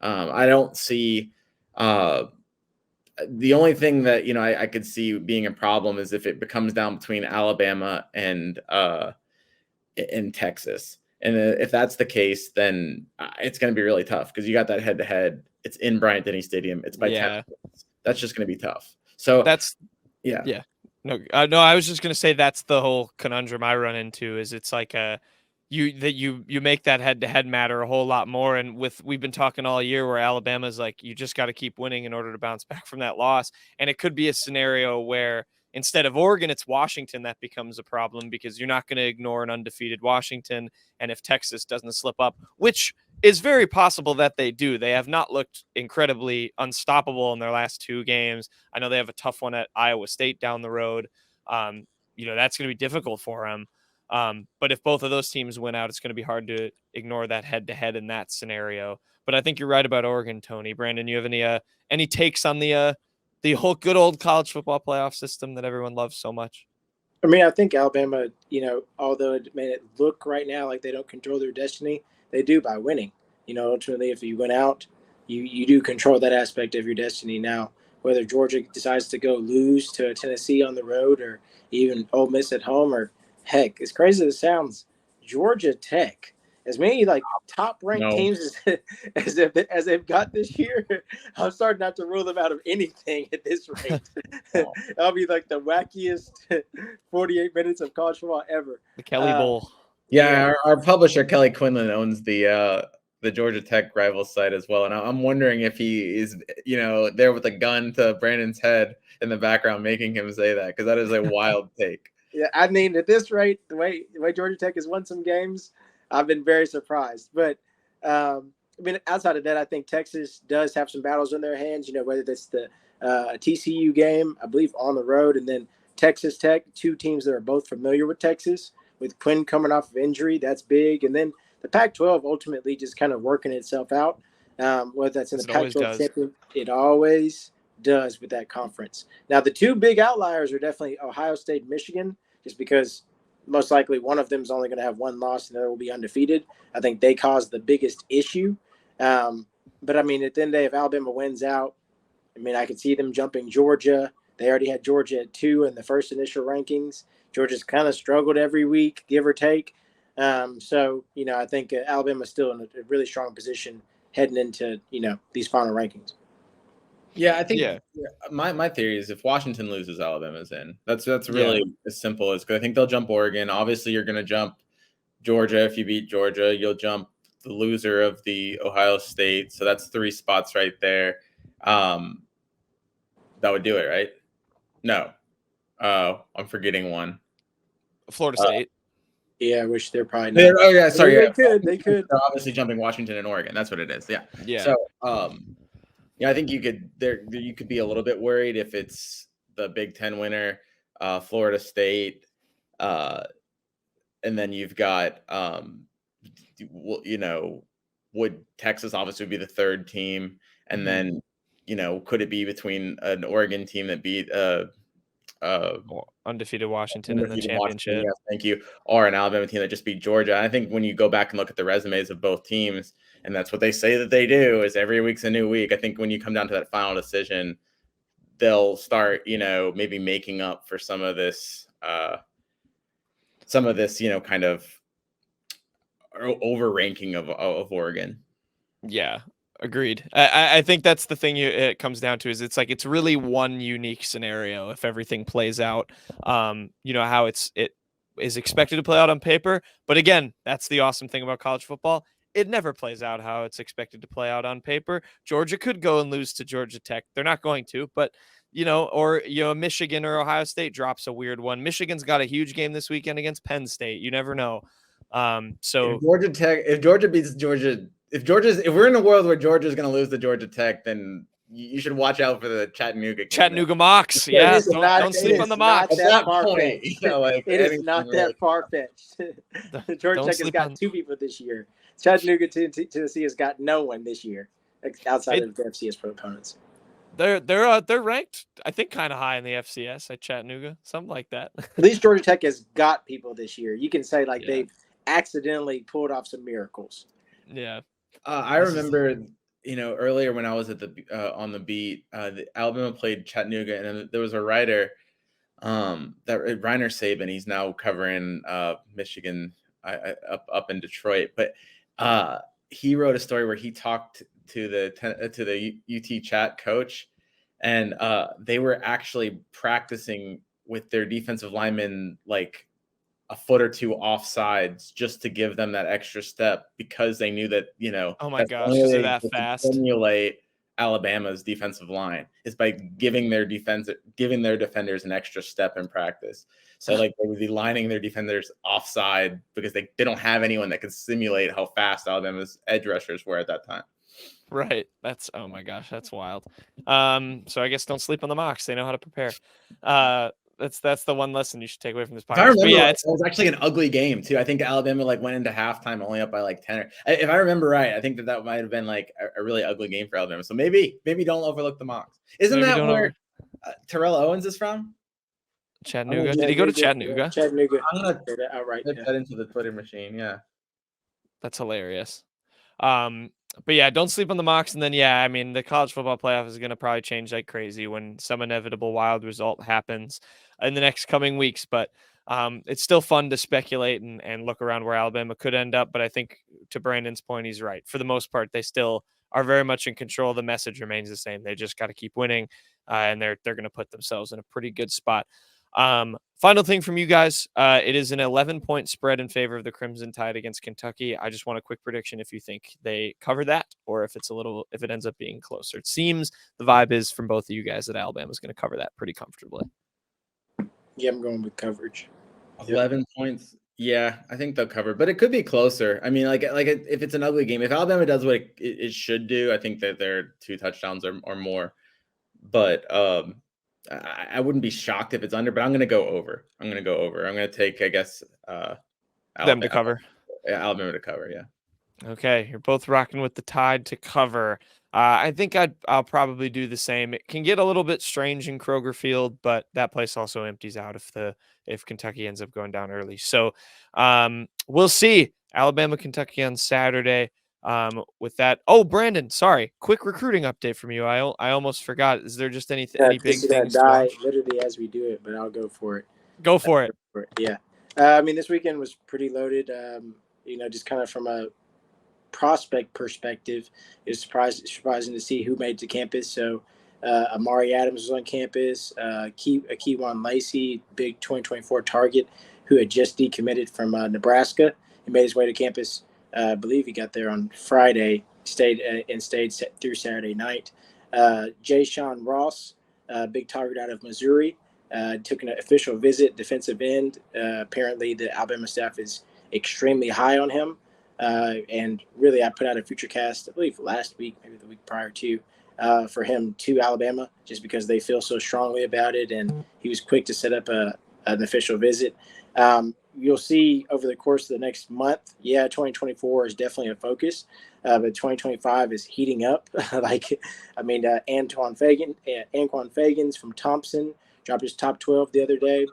I don't see the only thing that, I could see being a problem is if it becomes down between Alabama and Texas. And if that's the case, then it's going to be really tough because you got that head-to-head. It's in Bryant-Denny Stadium. It's by 10 points. That's just going to be tough. So that's – Yeah. No, I was just going to say that's the whole conundrum I run into is it's like you make that head-to-head matter a whole lot more. And we've been talking all year where Alabama's like, you just got to keep winning in order to bounce back from that loss. And it could be a scenario where instead of Oregon, it's Washington that becomes a problem because you're not going to ignore an undefeated Washington. And if Texas doesn't slip up, which is very possible that they do. They have not looked incredibly unstoppable in their last 2 games. I know they have a tough one at Iowa State down the road. That's going to be difficult for them. But if both of those teams win out, it's going to be hard to ignore that head-to-head in that scenario. But I think you're right about Oregon, Tony. Brandon, you have any takes on the whole good old college football playoff system that everyone loves so much? I mean, I think Alabama, although it made it look right now like they don't control their destiny, they do by winning. Ultimately, if you win out, you do control that aspect of your destiny. Now, whether Georgia decides to go lose to Tennessee on the road or even Ole Miss at home, or heck, as crazy as it sounds, Georgia Tech, as many like top-ranked teams as they've got this year, I'm starting not to rule them out of anything at this rate. That'll be like the wackiest 48 minutes of college football ever. The Kelly Bowl. Yeah, our publisher Kelly Quinlan owns the Georgia Tech rival site as well, and I'm wondering if he is, there with a gun to Brandon's head in the background, making him say that, because that is a wild take. Yeah, I mean, at this rate, the way Georgia Tech has won some games, I've been very surprised. But outside of that, I think Texas does have some battles in their hands. Whether that's the TCU game, I believe, on the road, and then Texas Tech, 2 teams that are both familiar with Texas. With Quinn coming off of injury, that's big. And then the Pac-12 ultimately just kind of working itself out. Whether that's in the Pac-12 champion, it always does with that conference. Now, the 2 big outliers are definitely Ohio State and Michigan, just because most likely one of them is only going to have 1 loss and the other will be undefeated. I think they cause the biggest issue. But, I mean, at the end of the day, if Alabama wins out, I could see them jumping Georgia. They already had Georgia at 2 in the first initial rankings. Georgia's kind of struggled every week, give or take. So, I think Alabama's still in a really strong position heading into, these final rankings. Yeah, I think my theory is if Washington loses, Alabama's in. That's really as simple as, because I think they'll jump Oregon. Obviously, you're going to jump Georgia. If you beat Georgia, you'll jump the loser of the Ohio State. So that's 3 spots right there. That would do it, right? No. I'm forgetting one. Florida State. Yeah, I wish they're probably not. Oh, yeah, sorry. They could. They're obviously jumping Washington and Oregon. That's what it is. Yeah. Yeah. So, I think you could be a little bit worried if it's the Big Ten winner, Florida State, and then you've got, would Texas obviously be the 3rd team, and then, could it be between an Oregon team that beat undefeated Washington in the championship? Yes, thank you. Or an Alabama team that just beat Georgia. I think when you go back and look at the resumes of both teams, and that's what they say that they do, is every week's a new week. I think when you come down to that final decision, they'll start, maybe making up for some of this, kind of overranking of Oregon. Yeah, agreed. I think that's the thing it comes down to, is it's really one unique scenario if everything plays out, how it is expected to play out on paper. But again, that's the awesome thing about college football. It never plays out how it's expected to play out on paper. Georgia could go and lose to Georgia Tech. They're not going to, but Michigan or Ohio State drops a weird one. Michigan's got a huge game this weekend against Penn State. You never know. So if Georgia beats Georgia, if we're in a world where Georgia's going to lose to Georgia Tech, then you should watch out for the Chattanooga Mocs. Yeah, don't sleep on the Mocs. It is not that far-fetched. Georgia Tech has got 2 people this year. Chattanooga, Tennessee has got no one this year outside of the FCS opponents. They're ranked, I think, kind of high in the FCS at Chattanooga, something like that. At least Georgia Tech has got people this year. You can say they've accidentally pulled off some miracles. Yeah. I remember, earlier when I was at on the beat, Alabama played Chattanooga, and there was a writer, Reiner Saban. He's now covering Michigan up in Detroit, but he wrote a story where he talked to the UT Chat coach, and they were actually practicing with their defensive linemen like a foot or 2 offsides, just to give them that extra step, because they knew that, oh my gosh, they're that fast. Simulate Alabama's defensive line is by giving their defenders an extra step in practice. So they would be lining their defenders offside because they don't have anyone that could simulate how fast Alabama's edge rushers were at that time. Right. Oh my gosh, that's wild. So I guess don't sleep on the Mocs. They know how to prepare. That's the one lesson you should take away from this podcast. I remember, it was actually an ugly game too. I think Alabama went into halftime only up by 10. If I remember right, I think that might have been a really ugly game for Alabama. So maybe don't overlook the Mocs. Isn't that where Terrell Owens is from? Chattanooga. Did he go to Chattanooga? Chattanooga. I'm gonna put that into the Twitter machine. Yeah, that's hilarious. But yeah, don't sleep on the Mocs. And then, the college football playoff is going to probably change like crazy when some inevitable wild result happens in the next coming weeks. But it's still fun to speculate and look around where Alabama could end up. But I think, to Brandon's point, he's right. For the most part, they still are very much in control. The message remains the same. They just got to keep winning, and they're going to put themselves in a pretty good spot. Final thing from you guys, it is an 11-point spread in favor of the Crimson Tide against Kentucky. I just want a quick prediction if you think they cover that, or if it ends up being closer. It seems the vibe is from both of you guys that Alabama's going to cover that pretty comfortably. Yeah, I'm going with coverage. 11 points. Yeah, I think they'll cover, but it could be closer. I mean, if it's an ugly game, if Alabama does what it should do, I think that they're 2 touchdowns or more. But I wouldn't be shocked if it's under, but I'm going to go over. I'm going to take, I guess, them to cover. Yeah, Alabama to cover, yeah. Okay, you're both rocking with the Tide to cover. I think I'll probably do the same. It can get a little bit strange in Kroger Field, but that place also empties out if Kentucky ends up going down early. So we'll see. Alabama, Kentucky on Saturday. With that, Brandon, sorry, quick recruiting update from you. I almost forgot. Is there just any big things? Die literally as we do it, but I'll go for it. Go for it. Yeah. This weekend was pretty loaded. Just kind of from a prospect perspective, it's surprising to see who made it to campus. So Amari Adams was on campus. Keywan Lacey, big 2024 target, who had just decommitted from Nebraska. He made his way to campus. I believe he got there on Friday. Stayed through Saturday night. Jay Sean Ross, big target out of Missouri, took an official visit, defensive end. Apparently, the Alabama staff is extremely high on him. And really, I put out a future cast, I believe last week, maybe the week prior to, for him to Alabama, just because they feel so strongly about it. And he was quick to set up an official visit. You'll see over the course of the next month, 2024 is definitely a focus, but 2025 is heating up. Anquan Fagans from Thompson dropped his top 12 the other day.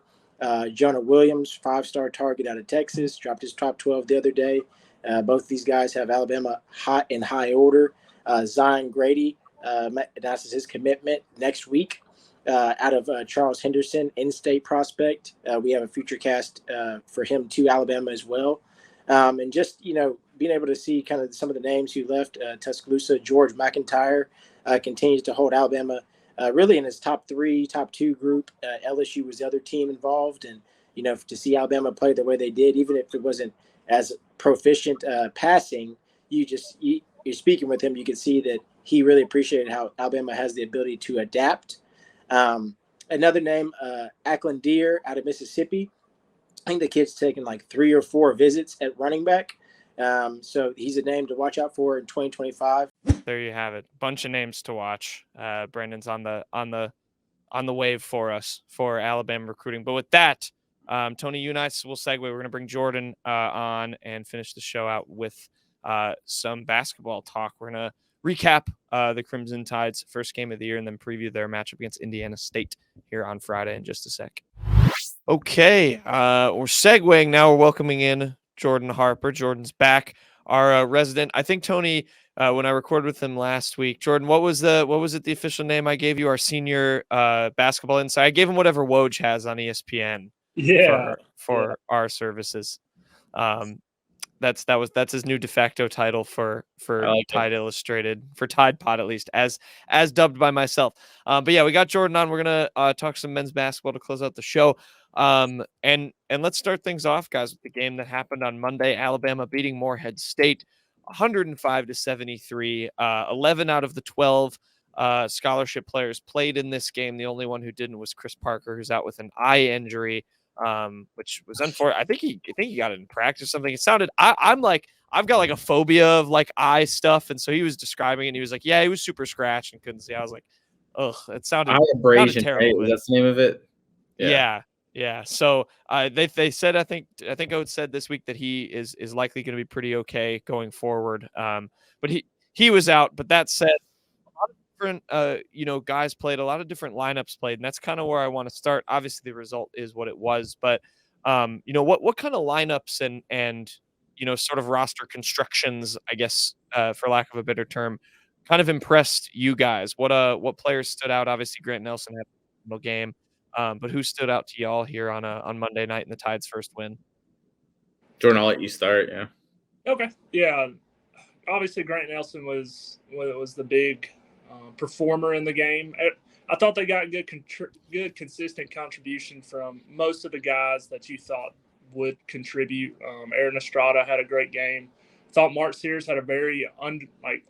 Jonah Williams, 5-star target out of Texas, dropped his top 12 the other day. Both these guys have Alabama hot in high order. Zion Grady announces his commitment next week out of Charles Henderson, in-state prospect. We have a future cast for him to Alabama as well. And just, being able to see kind of some of the names who left Tuscaloosa. George McIntyre continues to hold Alabama really in his top 3, top 2 group. LSU was the other team involved. And, to see Alabama play the way they did, even if it wasn't as proficient passing, you're speaking with him, you can see that he really appreciated how Alabama has the ability to adapt. Another name, Ackland Deer out of Mississippi. I think the kid's taken like 3 or 4 visits at running back. So he's a name to watch out for in 2025. There you have it. Bunch of names to watch. Brandon's on the wave for us for Alabama recruiting. But with that, Tony, you and I will segue. We're going to bring Jordan on and finish the show out with some basketball talk. We're going to recap the Crimson Tide's first game of the year and then preview their matchup against Indiana State here on Friday in just a sec. Okay, we're segueing now. We're welcoming in Jordan Harper. Jordan's back, our resident. I think Tony, when I recorded with him last week, Jordan, what was it the official name I gave you? Our senior basketball insight. I gave him whatever Woj has on ESPN. For our services. That's his new de facto title for Tide Illustrated, for Tide Pod, at least, as dubbed by myself. But yeah, we got Jordan on. We're gonna talk some men's basketball to close out the show. And let's start things off, guys, with the game that happened on Monday. Alabama beating Morehead State 105-73. 11 out of the 12 scholarship players played in this game. The only one who didn't was Chris Parker, who's out with an eye injury. Which was unfortunate. I think he got it in practice or something. It sounded, I'm like, I've got like a phobia of like eye stuff. And so he was describing it and he was like, yeah, he was super scratched and couldn't see. I was like, ugh, it sounded terrible. Right? That's the name of it. Yeah. So they said, I think Oats said this week that he is likely going to be pretty okay going forward. But he was out. But that said, different guys played, a lot of different lineups played, and that's kind of where I want to start. Obviously the result is what it was, but what kind of lineups and sort of roster constructions, I guess, for lack of a better term, kind of impressed you guys? What players stood out? Obviously Grant Nelson had a phenomenal game, but who stood out to y'all here on Monday night in the Tide's first win? Jordan, I'll let you start. Okay. Obviously Grant Nelson was the big performer in the game. I thought they got good consistent contribution from most of the guys that you thought would contribute. Aaron Estrada had a great game. Thought Mark Sears had a very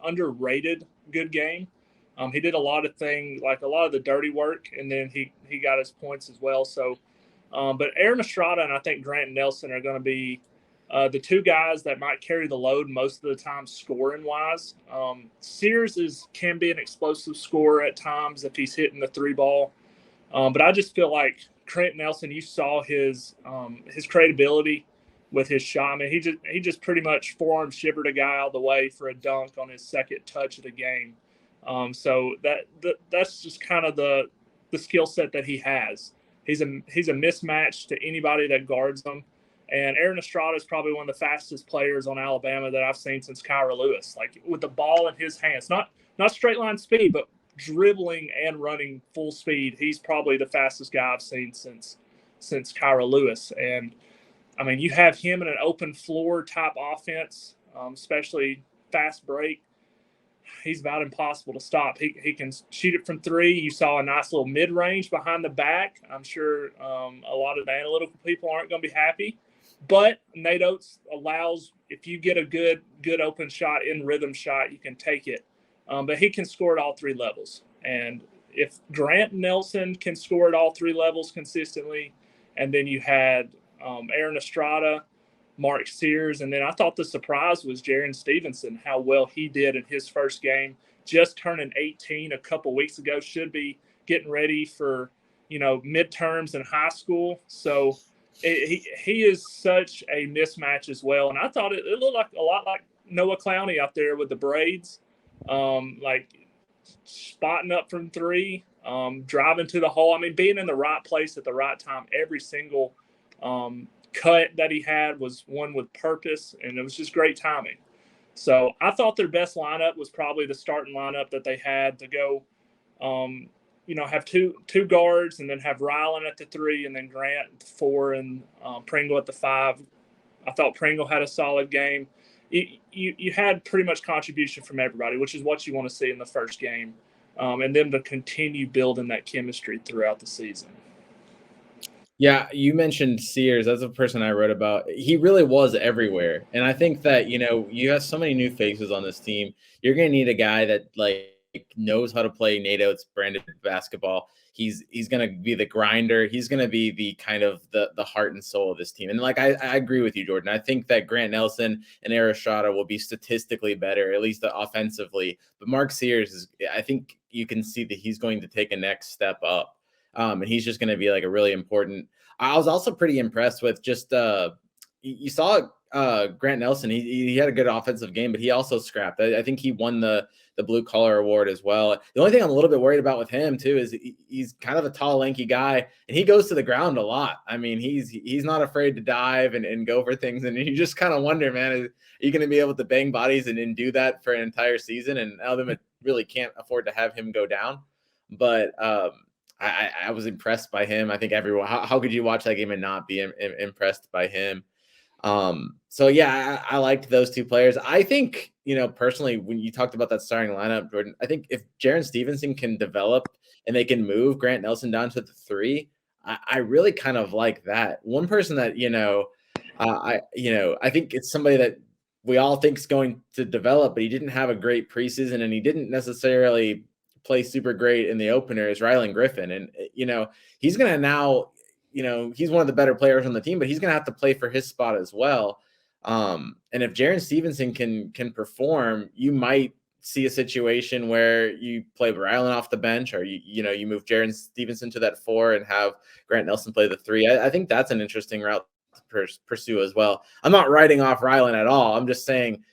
underrated good game. He did a lot of things, like a lot of the dirty work, and then he got his points as well. So, but Aaron Estrada and I think Grant Nelson are going to be the two guys that might carry the load most of the time scoring wise. Sears can be an explosive scorer at times if he's hitting the 3 ball. But I just feel like Grant Nelson, you saw his credibility with his shot. I mean, he just pretty much forearm shivered a guy out of the way for a dunk on his second touch of the game. So that's just kind of the skill set that he has. He's a mismatch to anybody that guards him. And Aaron Estrada is probably one of the fastest players on Alabama that I've seen since Kyra Lewis. Like, with the ball in his hands, not straight line speed, but dribbling and running full speed. He's probably the fastest guy I've seen since Kyra Lewis. And I mean, you have him in an open floor type offense, especially fast break. He's about impossible to stop. He can shoot it from three. You saw a nice little mid-range behind the back. I'm sure a lot of the analytical people aren't going to be happy. But Nate Oats allows, if you get a good open shot, in rhythm shot, you can take it. But he can score at all three levels. And if Grant Nelson can score at all three levels consistently, and then you had Aaron Estrada, Mark Sears, and then I thought the surprise was Jaron Stevenson, how well he did in his first game, just turning 18 a couple weeks ago, should be getting ready for, midterms in high school. So he is such a mismatch as well. And I thought it looked like a lot like Noah Clowney out there with the braids, like spotting up from three, driving to the hole. I mean, being in the right place at the right time. Every single cut that he had was one with purpose, and it was just great timing. So I thought their best lineup was probably the starting lineup that they had to go, have two guards, and then have Rylan at the three, and then Grant at the four, and Pringle at the five. I thought Pringle had a solid game. You had pretty much contribution from everybody, which is what you want to see in the first game, and then to continue building that chemistry throughout the season. Yeah, you mentioned Sears. That's a person I wrote about. He really was everywhere. And I think that, you have so many new faces on this team. You're going to need a guy that knows how to play Nate Oats branded basketball. He's going to be the grinder. He's going to be the kind of the heart and soul of this team. And I agree with you, Jordan. I think that Grant Nelson and Aaron Estrada will be statistically better, at least offensively. But Mark Sears I think you can see that he's going to take a next step up. And he's just going to be a really important. I was also pretty impressed with just you saw Grant Nelson. He had a good offensive game, but he also scrapped. I think he won the blue collar award as well. The only thing I'm a little bit worried about with him too is he's kind of a tall, lanky guy, and he goes to the ground a lot. I mean, he's not afraid to dive and go for things, and you just kind of wonder, man, are you going to be able to bang bodies and do that for an entire season? And Alabama really can't afford to have him go down, but. I was impressed by him. I think everyone. How could you watch that game and not be impressed by him? So yeah, I liked those two players. I think personally, when you talked about that starting lineup, Jordan, I think if Jaron Stevenson can develop and they can move Grant Nelson down to the three, I really kind of like that. One person that I think it's somebody that we all think is going to develop, but he didn't have a great preseason and he didn't necessarily play super great in the opener is Rylan Griffin. And, he's going to now, he's one of the better players on the team, but he's going to have to play for his spot as well. And if Jaron Stevenson can perform, you might see a situation where you play Rylan off the bench, or you move Jaron Stevenson to that four and have Grant Nelson play the three. I think that's an interesting route to pursue as well. I'm not writing off Rylan at all. I'm just saying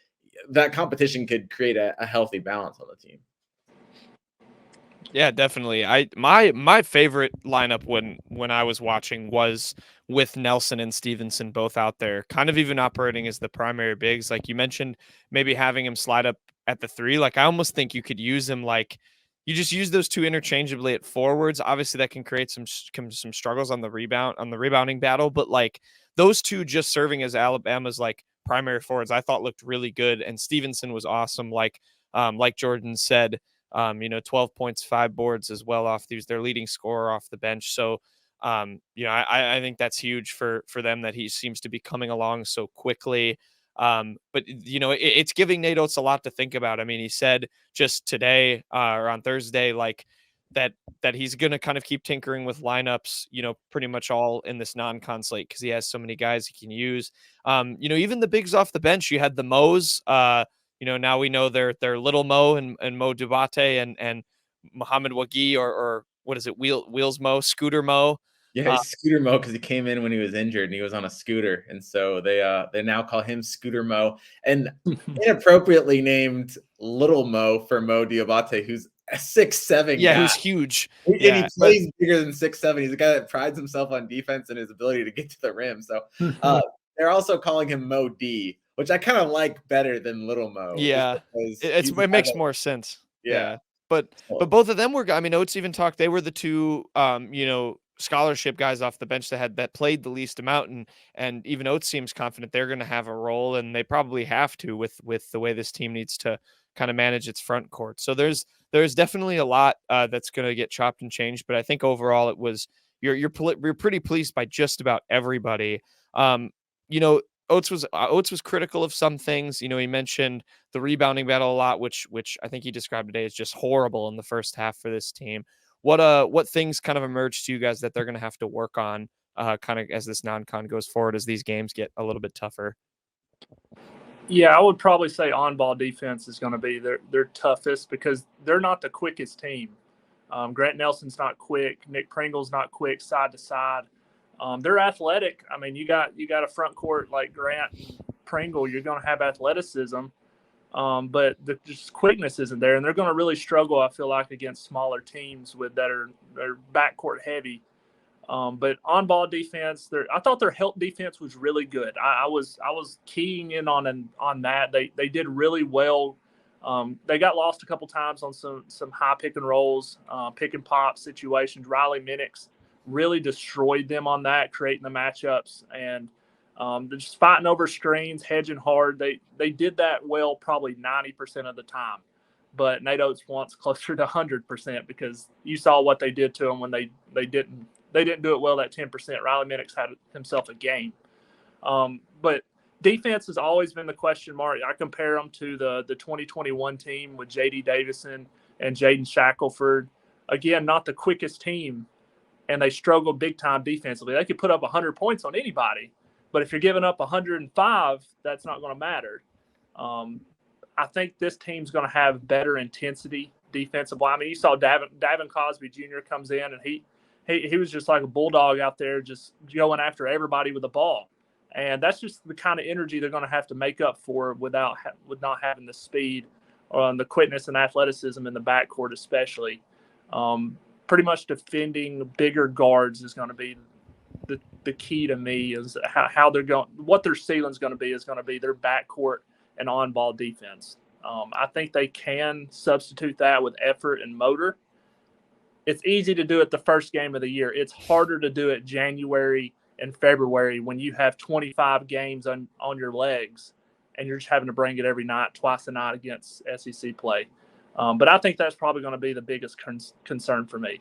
that competition could create a healthy balance on the team. Yeah, definitely. My favorite lineup when I was watching was with Nelson and Stevenson both out there, kind of even operating as the primary bigs. Like you mentioned, maybe having him slide up at the three. I almost think you could use him you just use those two interchangeably at forwards. Obviously, that can create some struggles on the rebounding battle, but those two just serving as Alabama's primary forwards, I thought looked really good. And Stevenson was awesome. Like Jordan said. 12 points, 5 boards as well off these, their leading scorer off the bench. So, I think that's huge for them that he seems to be coming along so quickly. But it's giving Nate Oats a lot to think about. I mean, he said just today or on Thursday, that he's going to kind of keep tinkering with lineups, pretty much all in this non-con slate because he has so many guys he can use. Even the bigs off the bench, you had the Moes, now we know they're Little Mo and Mo Dubate and Muhammad Wagi or what is it? Wheels Mo, Scooter Mo. Yeah, he's Scooter Mo because he came in when he was injured and he was on a scooter, and so they now call him Scooter Mo, and inappropriately named Little Mo for Mo Diabate, who's a 6'7" yeah, guy. Who's huge. And he plays bigger than 6'7". He's a guy that prides himself on defense and his ability to get to the rim. So they're also calling him Mo D, which I kind of like better than Little Mo. Yeah, it makes more sense. Yeah. But both of them were. I mean, Oats even talked. They were the two, scholarship guys off the bench that played the least amount, and even Oates seems confident they're going to have a role, and they probably have to with the way this team needs to kind of manage its front court. So there's definitely a lot that's going to get chopped and changed, but I think overall it was you're pretty pleased by just about everybody. You know, Oates was critical of some things. You know, he mentioned the rebounding battle a lot, which I think he described today as just horrible in the first half for this team. What things kind of emerged to you guys that they're going to have to work on kind of as this non-con goes forward, as these games get a little bit tougher? Yeah, I would probably say on-ball defense is going to be their toughest, because they're not the quickest team. Grant Nelson's not quick. Nick Pringle's not quick side to side. They're athletic. I mean, you got a front court like Grant and Pringle. You're going to have athleticism, but the just quickness isn't there, and they're going to really struggle, I feel like, against smaller teams that are backcourt heavy. But on-ball defense, I thought their help defense was really good. I was keying in on that. They did really well. They got lost a couple times on some high pick and rolls, pick and pop situations. Riley Minix really destroyed them on that, creating the matchups, and they're just fighting over screens, hedging hard. They did that well probably 90% of the time. But Nate Oats wants closer to 100%, because you saw what they did to them when they didn't do it well, that 10%. Riley Minix had himself a game. But defense has always been the question mark. I compare them to the 2021 team with J.D. Davison and Jaden Shackelford. Again, not the quickest team, and they struggle big time defensively. They could put up 100 points on anybody, but if you're giving up 105, that's not going to matter. I think this team's going to have better intensity defensively. I mean, you saw Davin Cosby Jr. comes in, and he was just like a bulldog out there, just going after everybody with the ball. And that's just the kind of energy they're going to have to make up for with not having the speed or the quickness and athleticism in the backcourt, especially. Pretty much defending bigger guards is going to be the key to me, is how they're going, what their ceiling is going to be their backcourt and on-ball defense. I think they can substitute that with effort and motor. It's easy to do it the first game of the year. It's harder to do it January and February when you have 25 games on your legs and you're just having to bring it every night, twice a night against SEC play. But I think that's probably going to be the biggest concern for me.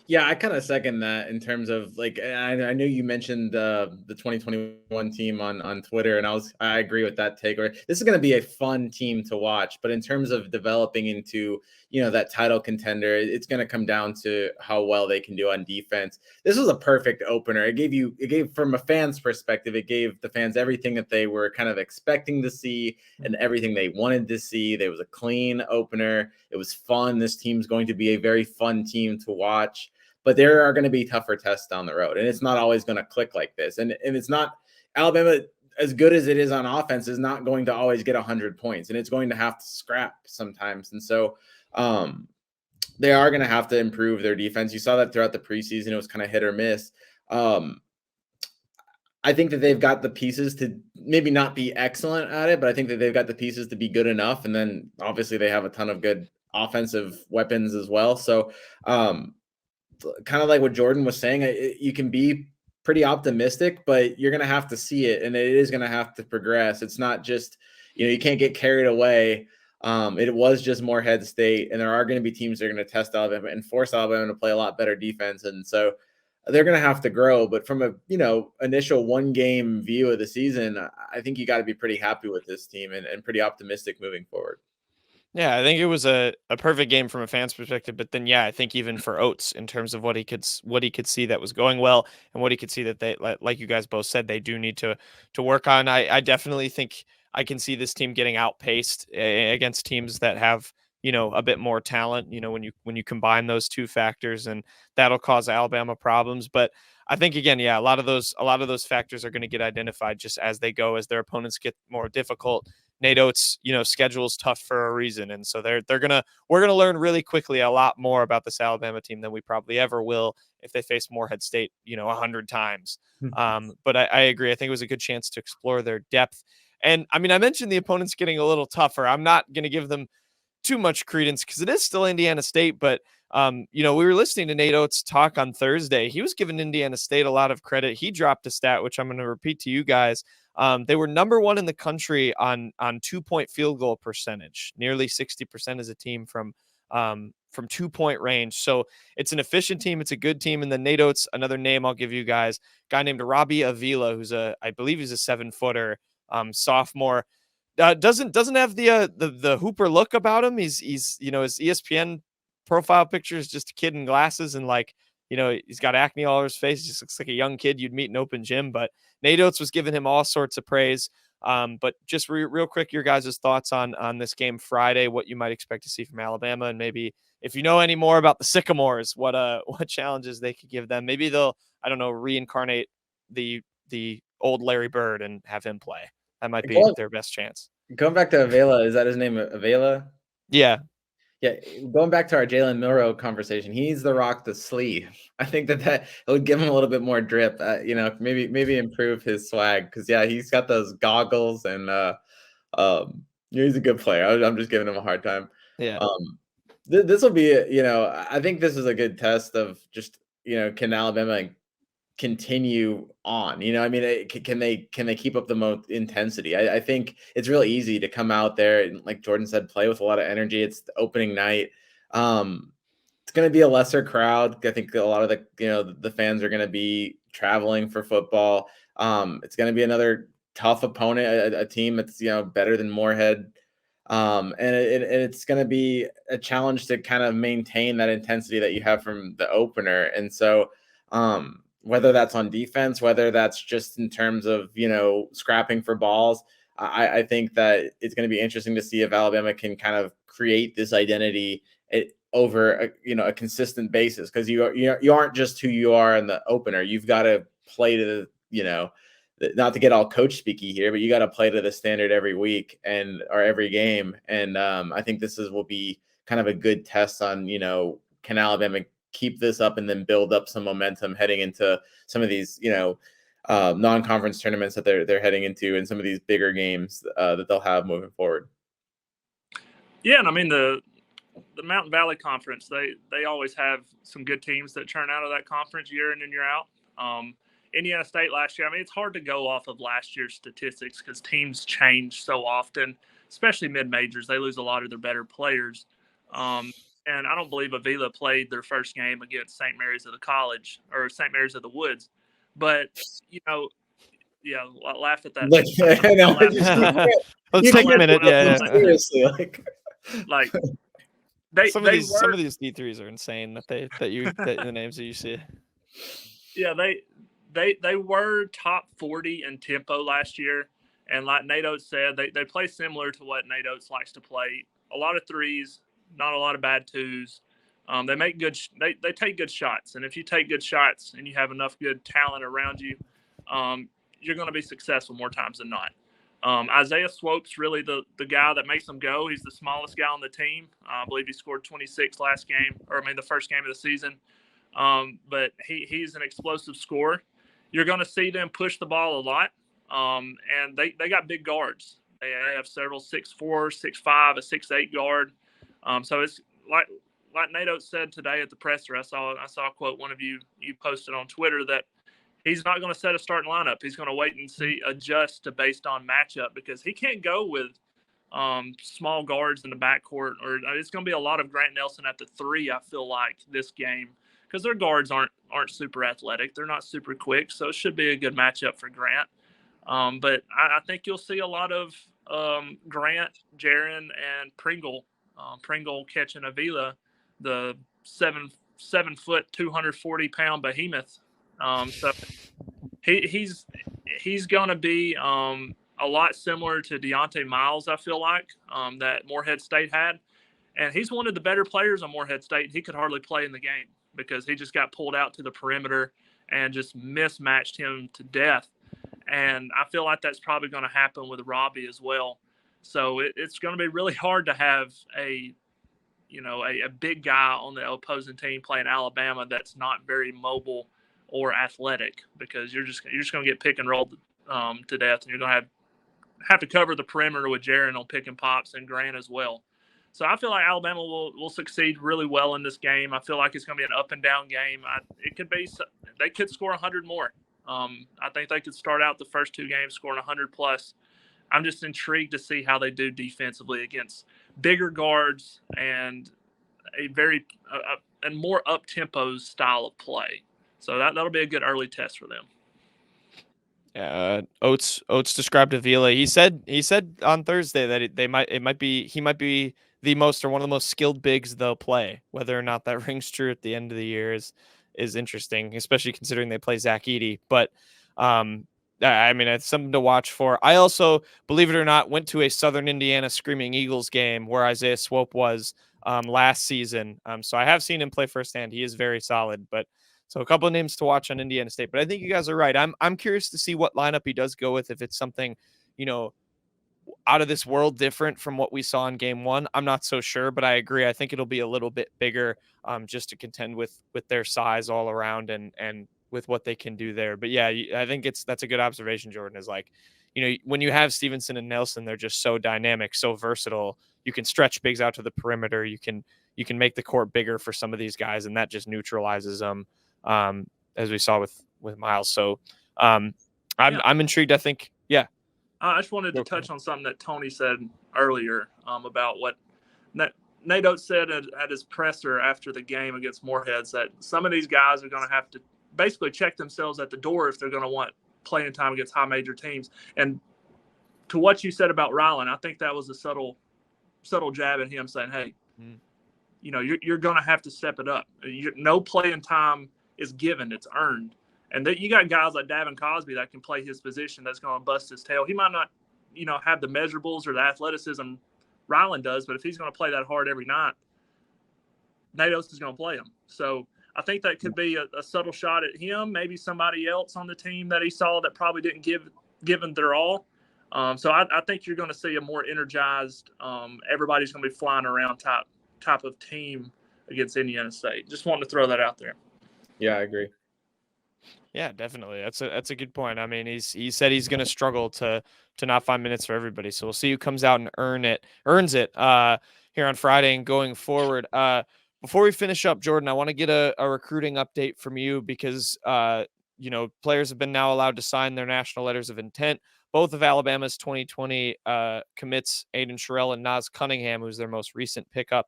Yeah, I kind of second that in terms of, like, I know you mentioned the 2021 team on Twitter, and I agree with that take. This is going to be a fun team to watch, but in terms of developing into, that title contender, it's going to come down to how well they can do on defense. This was a perfect opener. It gave from a fan's perspective, it gave the fans everything that they were kind of expecting to see and everything they wanted to see. There was a clean opener. It was fun. This team's going to be a very fun team to watch. But there are going to be tougher tests down the road, and it's not always going to click like this. And it's not Alabama, as good as it is on offense, is not going to always get 100 points, and it's going to have to scrap sometimes. And so they are going to have to improve their defense. You saw that throughout the preseason. It was kind of hit or miss. I think that they've got the pieces to maybe not be excellent at it, but I think that they've got the pieces to be good enough. And then obviously they have a ton of good offensive weapons as well. So kind of like what Jordan was saying, you can be pretty optimistic, but you're going to have to see it, and it is going to have to progress. It's not just, you can't get carried away. It was just Morehead State, and there are going to be teams that are going to test Alabama and force Alabama to play a lot better defense. And so they're going to have to grow. But from a, initial one-game view of the season, I think you got to be pretty happy with this team and pretty optimistic moving forward. Yeah, I think it was a perfect game from a fan's perspective, but then I think even for Oates, in terms of what he could see that was going well, and what he could see that they, like you guys both said, they do need to work on. I definitely think I can see this team getting outpaced against teams that have a bit more talent. When you combine those two factors, and that'll cause Alabama problems. But I think again, a lot of those factors are going to get identified just as they go, as their opponents get more difficult. Nate Oats, schedule's tough for a reason. And so we're going to learn really quickly a lot more about this Alabama team than we probably ever will if they face Morehead State, 100 times. But I agree. I think it was a good chance to explore their depth. And I mean, I mentioned the opponents getting a little tougher. I'm not going to give them too much credence because it is still Indiana State, but We were listening to Nate Oats talk on Thursday. He was giving Indiana State a lot of credit. He dropped a stat, which I'm going to repeat to you guys. They were number one in the country on 2-point field goal percentage, nearly 60% as a team from 2-point range. So it's an efficient team. It's a good team. And then Nate Oats, another name I'll give you guys, guy named Robbie Avila, who's I believe he's a 7-footer sophomore. Doesn't have the Hooper look about him. He's his ESPN profile picture is just a kid in glasses and he's got acne all over his face. He just looks like a young kid you'd meet in open gym. But Nate Oats was giving him all sorts of praise. But just real quick, your guys' thoughts on this game Friday, what you might expect to see from Alabama, and maybe if you know any more about the Sycamores, what challenges they could give them. Maybe they'll, I don't know, reincarnate the old Larry Bird and have him play. That might be their best chance. Going back to Avila, is that his name, Avila? Yeah. Yeah, going back to our Jalen Milroe conversation, he needs to rock the sleeve. I think that would give him a little bit more drip. Maybe improve his swag because he's got those goggles and he's a good player. I'm just giving him a hard time. Yeah. This will be I think this is a good test of just can Alabama continue on? Can they keep up the intensity? I think it's really easy to come out there and, like Jordan said, play with a lot of energy. It's the opening night. It's going to be a lesser crowd. I think a lot of the fans are going to be traveling for football. It's going to be another tough opponent, a team that's better than Morehead. And it's going to be a challenge to kind of maintain that intensity that you have from the opener. And so, whether that's on defense, whether that's just in terms of, scrapping for balls, I think that it's going to be interesting to see if Alabama can kind of create this identity over a consistent basis. Because you aren't just who you are in the opener. You've got to play to not to get all coach speaky here, but you got to play to the standard every week or every game. And I think will be kind of a good test on, can Alabama keep this up and then build up some momentum heading into some of these, non-conference tournaments that they're heading into and some of these bigger games that they'll have moving forward. Yeah. And I mean, the Mountain Valley Conference, they always have some good teams that turn out of that conference year in and year out. Indiana State last year, I mean, it's hard to go off of last year's statistics because teams change so often, especially mid-majors. They lose a lot of their better players. And I don't believe Avila played their first game against St. Mary's of the College or St. Mary's of the Woods. But, I laughed at that. Let's take a minute. Yeah. Seriously, some of these D3s are insane that the names that you see. Yeah, they were top 40 in tempo last year. And like Nate Oats said, they play similar to what Nate Oats likes to play. A lot of threes, not a lot of bad twos. They make they take good shots. And if you take good shots and you have enough good talent around you, you're going to be successful more times than not. Isaiah Swope's really the guy that makes them go. He's the smallest guy on the team. I believe he scored 26 the first game of the season. But he's an explosive scorer. You're going to see them push the ball a lot. And they got big guards. They have several 6'4", 6'5", a 6'8" guard. So it's like Nate Oats said today at the presser. I saw a quote one of you posted on Twitter that he's not going to set a starting lineup. He's going to wait and adjust based on matchup because he can't go with small guards in the backcourt, or it's going to be a lot of Grant Nelson at the 3. I feel like this game because their guards aren't super athletic. They're not super quick, so it should be a good matchup for Grant. But I think you'll see a lot of Grant, Jaron, and Pringle. Pringle catching Avila, the 7 foot, 240-pound behemoth. So he's going to be a lot similar to Deontay Miles, I feel like, that Morehead State had. And he's one of the better players on Morehead State. He could hardly play in the game because he just got pulled out to the perimeter and just mismatched him to death. And I feel like that's probably going to happen with Robbie as well. So it's going to be really hard to have a big guy on the opposing team playing Alabama that's not very mobile or athletic because you're just going to get pick and rolled to death, and you're going to have to cover the perimeter with Jaron on pick and pops and Grant as well. So I feel like Alabama will succeed really well in this game. I feel like it's going to be an up and down game. They could score 100 more. I think they could start out the first two games scoring 100 plus. I'm just intrigued to see how they do defensively against bigger guards and a more up tempo style of play. So that'll be a good early test for them. Oats described Avila. He said on Thursday that he might be the most or one of the most skilled bigs they'll play. Whether or not that rings true at the end of the year is interesting, especially considering they play Zach Edey. But I mean, it's something to watch for. I also, believe it or not, went to a Southern Indiana Screaming Eagles game where Isaiah Swope was last season. So I have seen him play firsthand. He is very solid. But so a couple of names to watch on Indiana State. But I think you guys are right. I'm curious to see what lineup he does go with. If it's something, out of this world different from what we saw in game one. I'm not so sure, but I agree. I think it'll be a little bit bigger just to contend with their size all around and with what they can do there. But yeah, I think that's a good observation, Jordan, is like, when you have Stevenson and Nelson, they're just so dynamic, so versatile. You can stretch bigs out to the perimeter. You can make the court bigger for some of these guys, and that just neutralizes them, as we saw with Miles. So I'm intrigued. I think, yeah. I just wanted to touch on something that Tony said earlier about what Nate Oats said at his presser after the game against Morehead, that some of these guys are going to have to basically check themselves at the door if they're going to want playing time against high major teams. And to what you said about Ryland, I think that was a subtle jab at him saying, hey, you're going to have to step it up. No playing time is given, it's earned. And that you got guys like Davin Cosby that can play his position that's going to bust his tail. He might not, have the measurables or the athleticism Ryland does, but if he's going to play that hard every night, Nate Oats is going to play him. So I think that could be a subtle shot at him, maybe somebody else on the team that he saw that probably didn't give them their all. So I think you're going to see a more energized, everybody's going to be flying around type of team against Indiana State. Just wanted to throw that out there. Yeah, I agree. Yeah, definitely. That's a good point. I mean, he said he's going to struggle to not find minutes for everybody. So we'll see who comes out and earns it here on Friday and going forward. Before we finish up, Jordan, I want to get a recruiting update from you because players have been now allowed to sign their national letters of intent. Both of Alabama's 2020 commits, Aiden Sherrell and Naas Cunningham, who's their most recent pickup.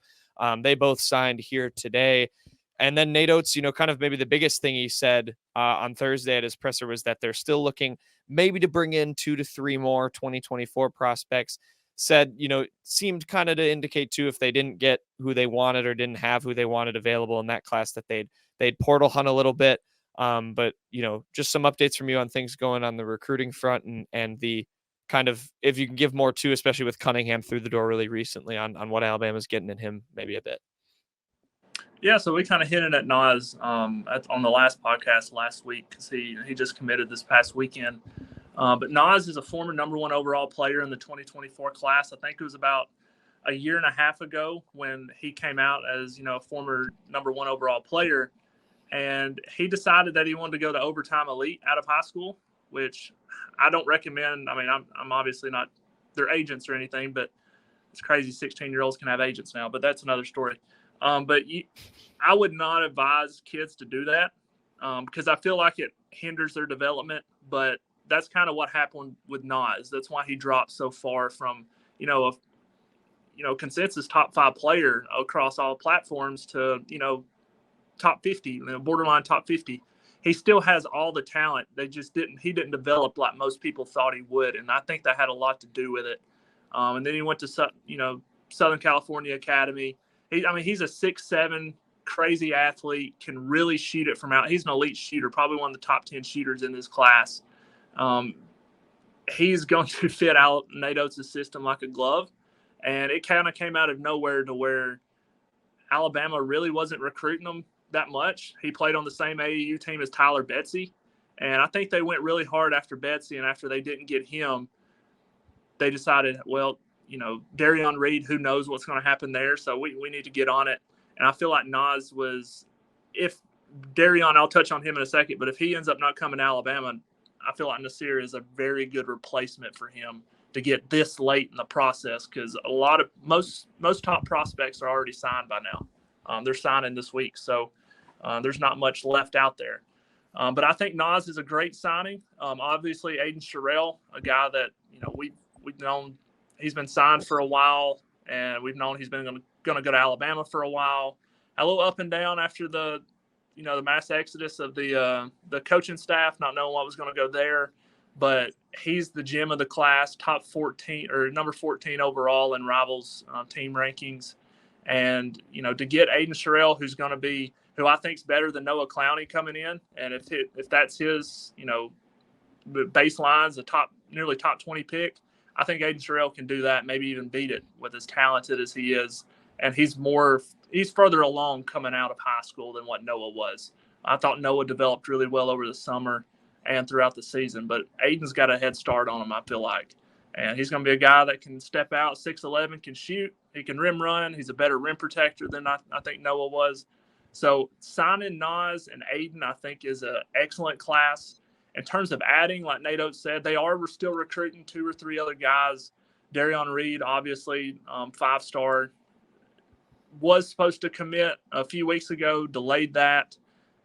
They both signed here today. And then Nate Oats, kind of maybe the biggest thing he said on Thursday at his presser was that they're still looking maybe to bring in 2 to 3 more 2024 prospects. Said, seemed kind of to indicate too, if they didn't get who they wanted or didn't have who they wanted available in that class, that they'd portal hunt a little bit. But just some updates from you on things going on the recruiting front and the kind of, if you can give more too, especially with Cunningham through the door really recently on what Alabama's getting in him maybe a bit. Yeah, so we kind of hinted at Naas on the last podcast last week because he just committed this past weekend. But Naas is a former number 1 overall player in the 2024 class. I think it was about a year and a half ago when he came out as a former number 1 overall player, and he decided that he wanted to go to overtime elite out of high school, which I don't recommend. I mean, I'm obviously not their agents or anything, but it's crazy 16-year-olds can have agents now. But that's another story. I would not advise kids to do that because I feel like it hinders their development. But that's kind of what happened with Naas. That's why he dropped so far from, a consensus top 5 player across all platforms to, top 50, borderline top 50. He still has all the talent. He didn't develop like most people thought he would. And I think that had a lot to do with it. And then he went to, Southern California Academy. He's a 6'7", crazy athlete, can really shoot it from out. He's an elite shooter, probably one of the top 10 shooters in this class. He's going to fit out Nate Oats' system like a glove. And it kind of came out of nowhere to where Alabama really wasn't recruiting him that much. He played on the same AAU team as Tyler Betsy. And I think they went really hard after Betsy, and after they didn't get him, they decided, well, Darion Reed, who knows what's going to happen there. So we need to get on it. And I feel like Naas if Darion, I'll touch on him in a second, but if he ends up not coming to Alabama, I feel like Nasir is a very good replacement for him to get this late in the process, because most top prospects are already signed by now. They're signing this week, so there's not much left out there. But I think Naas is a great signing. Obviously, Aiden Sherrell, a guy that we've known, he's been signed for a while, and we've known he's been going to go to Alabama for a while. A little up and down after the mass exodus of the coaching staff, not knowing what was going to go there. But he's the gem of the class, top 14 or number 14 overall in Rivals team rankings. And, to get Aiden Sherrell, who I think is better than Noah Clowney coming in. And if that's his, baseline's nearly top 20 pick, I think Aiden Sherrell can do that, maybe even beat it with as talented as he is. And he's further along coming out of high school than what Noah was. I thought Noah developed really well over the summer and throughout the season, but Aiden's got a head start on him, I feel like. And he's going to be a guy that can step out, 6'11", can shoot, he can rim run. He's a better rim protector than I think Noah was. So signing Naas and Aiden, I think, is an excellent class. In terms of adding, like Nate Oats said, we're still recruiting 2 or 3 other guys. Darion Reed, obviously, 5-star, was supposed to commit a few weeks ago, delayed that.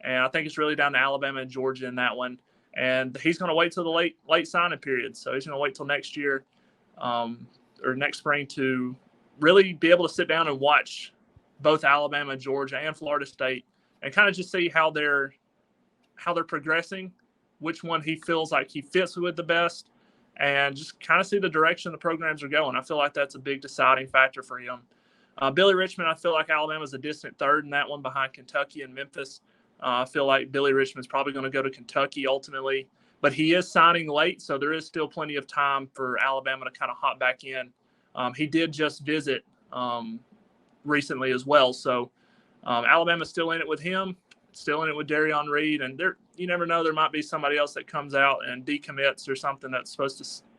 And I think it's really down to Alabama and Georgia in that one. And he's going to wait till the late signing period. So he's going to wait till next year or next spring to really be able to sit down and watch both Alabama, Georgia, and Florida State and kind of just see how they're progressing, which one he feels like he fits with the best, and just kind of see the direction the programs are going. I feel like that's a big deciding factor for him. Billy Richmond, I feel like Alabama's a distant third in that one behind Kentucky and Memphis. I feel like Billy Richmond's probably going to go to Kentucky ultimately, but he is signing late, so there is still plenty of time for Alabama to kind of hop back in. He did just visit recently as well, so Alabama's still in it with him, still in it with Darion Reed, and you never know, there might be somebody else that comes out and decommits or something that's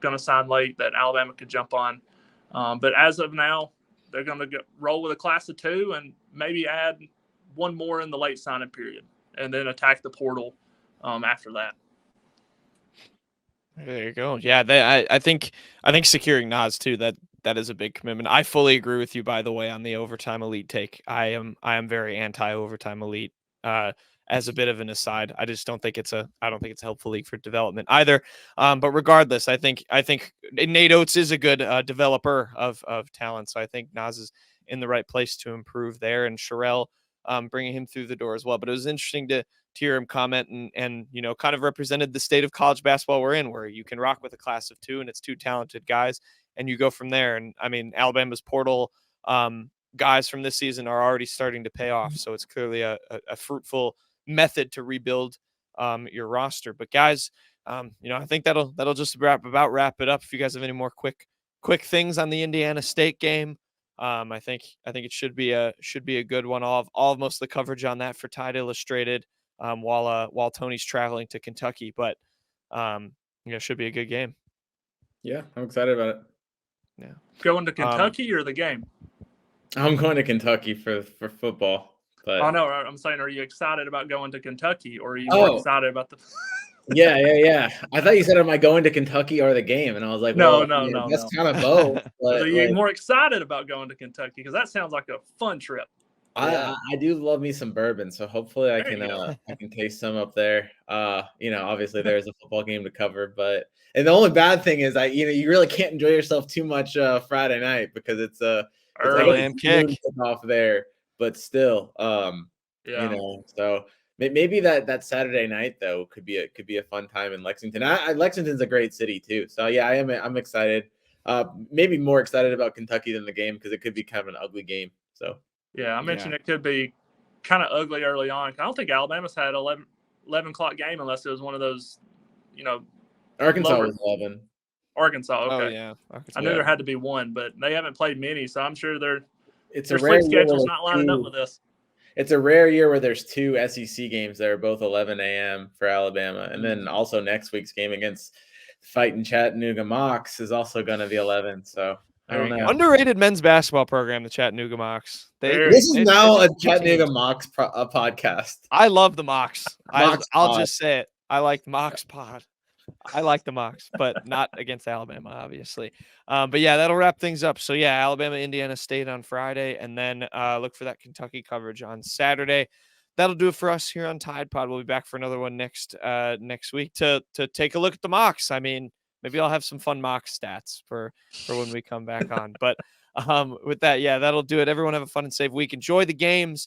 going to sign late that Alabama could jump on. But as of now, they're going to roll with a class of 2 and maybe add one more in the late signing period, and then attack the portal after that. There you go. Yeah, I think securing Naas too, that is a big commitment. I fully agree with you, by the way, on the overtime elite take. I am very anti overtime elite. As a bit of an aside, I just don't think it's a helpful league for development either. But regardless, I think Nate Oats is a good developer of talent. So I think Naas is in the right place to improve there, and Sherrell bringing him through the door as well. But it was interesting to hear him comment and kind of represented the state of college basketball we're in, where you can rock with a class of 2 and it's 2 talented guys and you go from there. And I mean, Alabama's portal guys from this season are already starting to pay off. So it's clearly a fruitful method to rebuild your roster. But guys, I think that'll just wrap it up. If you guys have any more quick things on the Indiana State game, I think it should be a good one. I'll have most of the coverage on that for Tide Illustrated while Tony's traveling to Kentucky. But it should be a good game. Yeah, I'm excited about it. Yeah, going to Kentucky or the game? I'm going to Kentucky for football. But oh no, I'm saying, are you excited about going to Kentucky, or are you more excited about the? Yeah. I thought you said, am I going to Kentucky or the game? And I was like, no. That's kind of both. But are you more excited about going to Kentucky? Because that sounds like a fun trip. I do love me some bourbon, so hopefully I can taste some up there. Obviously there's a football game to cover, and the only bad thing is you really can't enjoy yourself too much Friday night because it's early and kick off there. But still, so maybe that Saturday night though could be a fun time in Lexington. Lexington's a great city too, so yeah, I'm excited. Maybe more excited about Kentucky than the game because it could be kind of an ugly game. So yeah, I mentioned it could be kind of ugly early on. I don't think Alabama's had 11 o'clock game unless it was one of those, Arkansas was 11. Arkansas, okay. Oh yeah, Arkansas. I knew there had to be one, but they haven't played many, so I'm sure their sleep schedule's not lining up with this. It's a rare year where there's 2 SEC games that are both 11 a.m. for Alabama, and then also next week's game against Fighting Chattanooga Mocs is also going to be 11. So I don't know. Underrated men's basketball program, the Chattanooga Mocs. This is now a Chattanooga Mocs podcast. I love the Mocs. I'll just say it. I like the Mocs pod. I like the mocks, but not against Alabama, obviously. But yeah, that'll wrap things up. So yeah, Alabama, Indiana State on Friday, and then look for that Kentucky coverage on Saturday. That'll do it for us here on Tide Pod. We'll be back for another one next week to take a look at the mocks. I mean, maybe I'll have some fun mock stats for when we come back on. But with that, yeah, that'll do it. Everyone have a fun and safe week. Enjoy the games.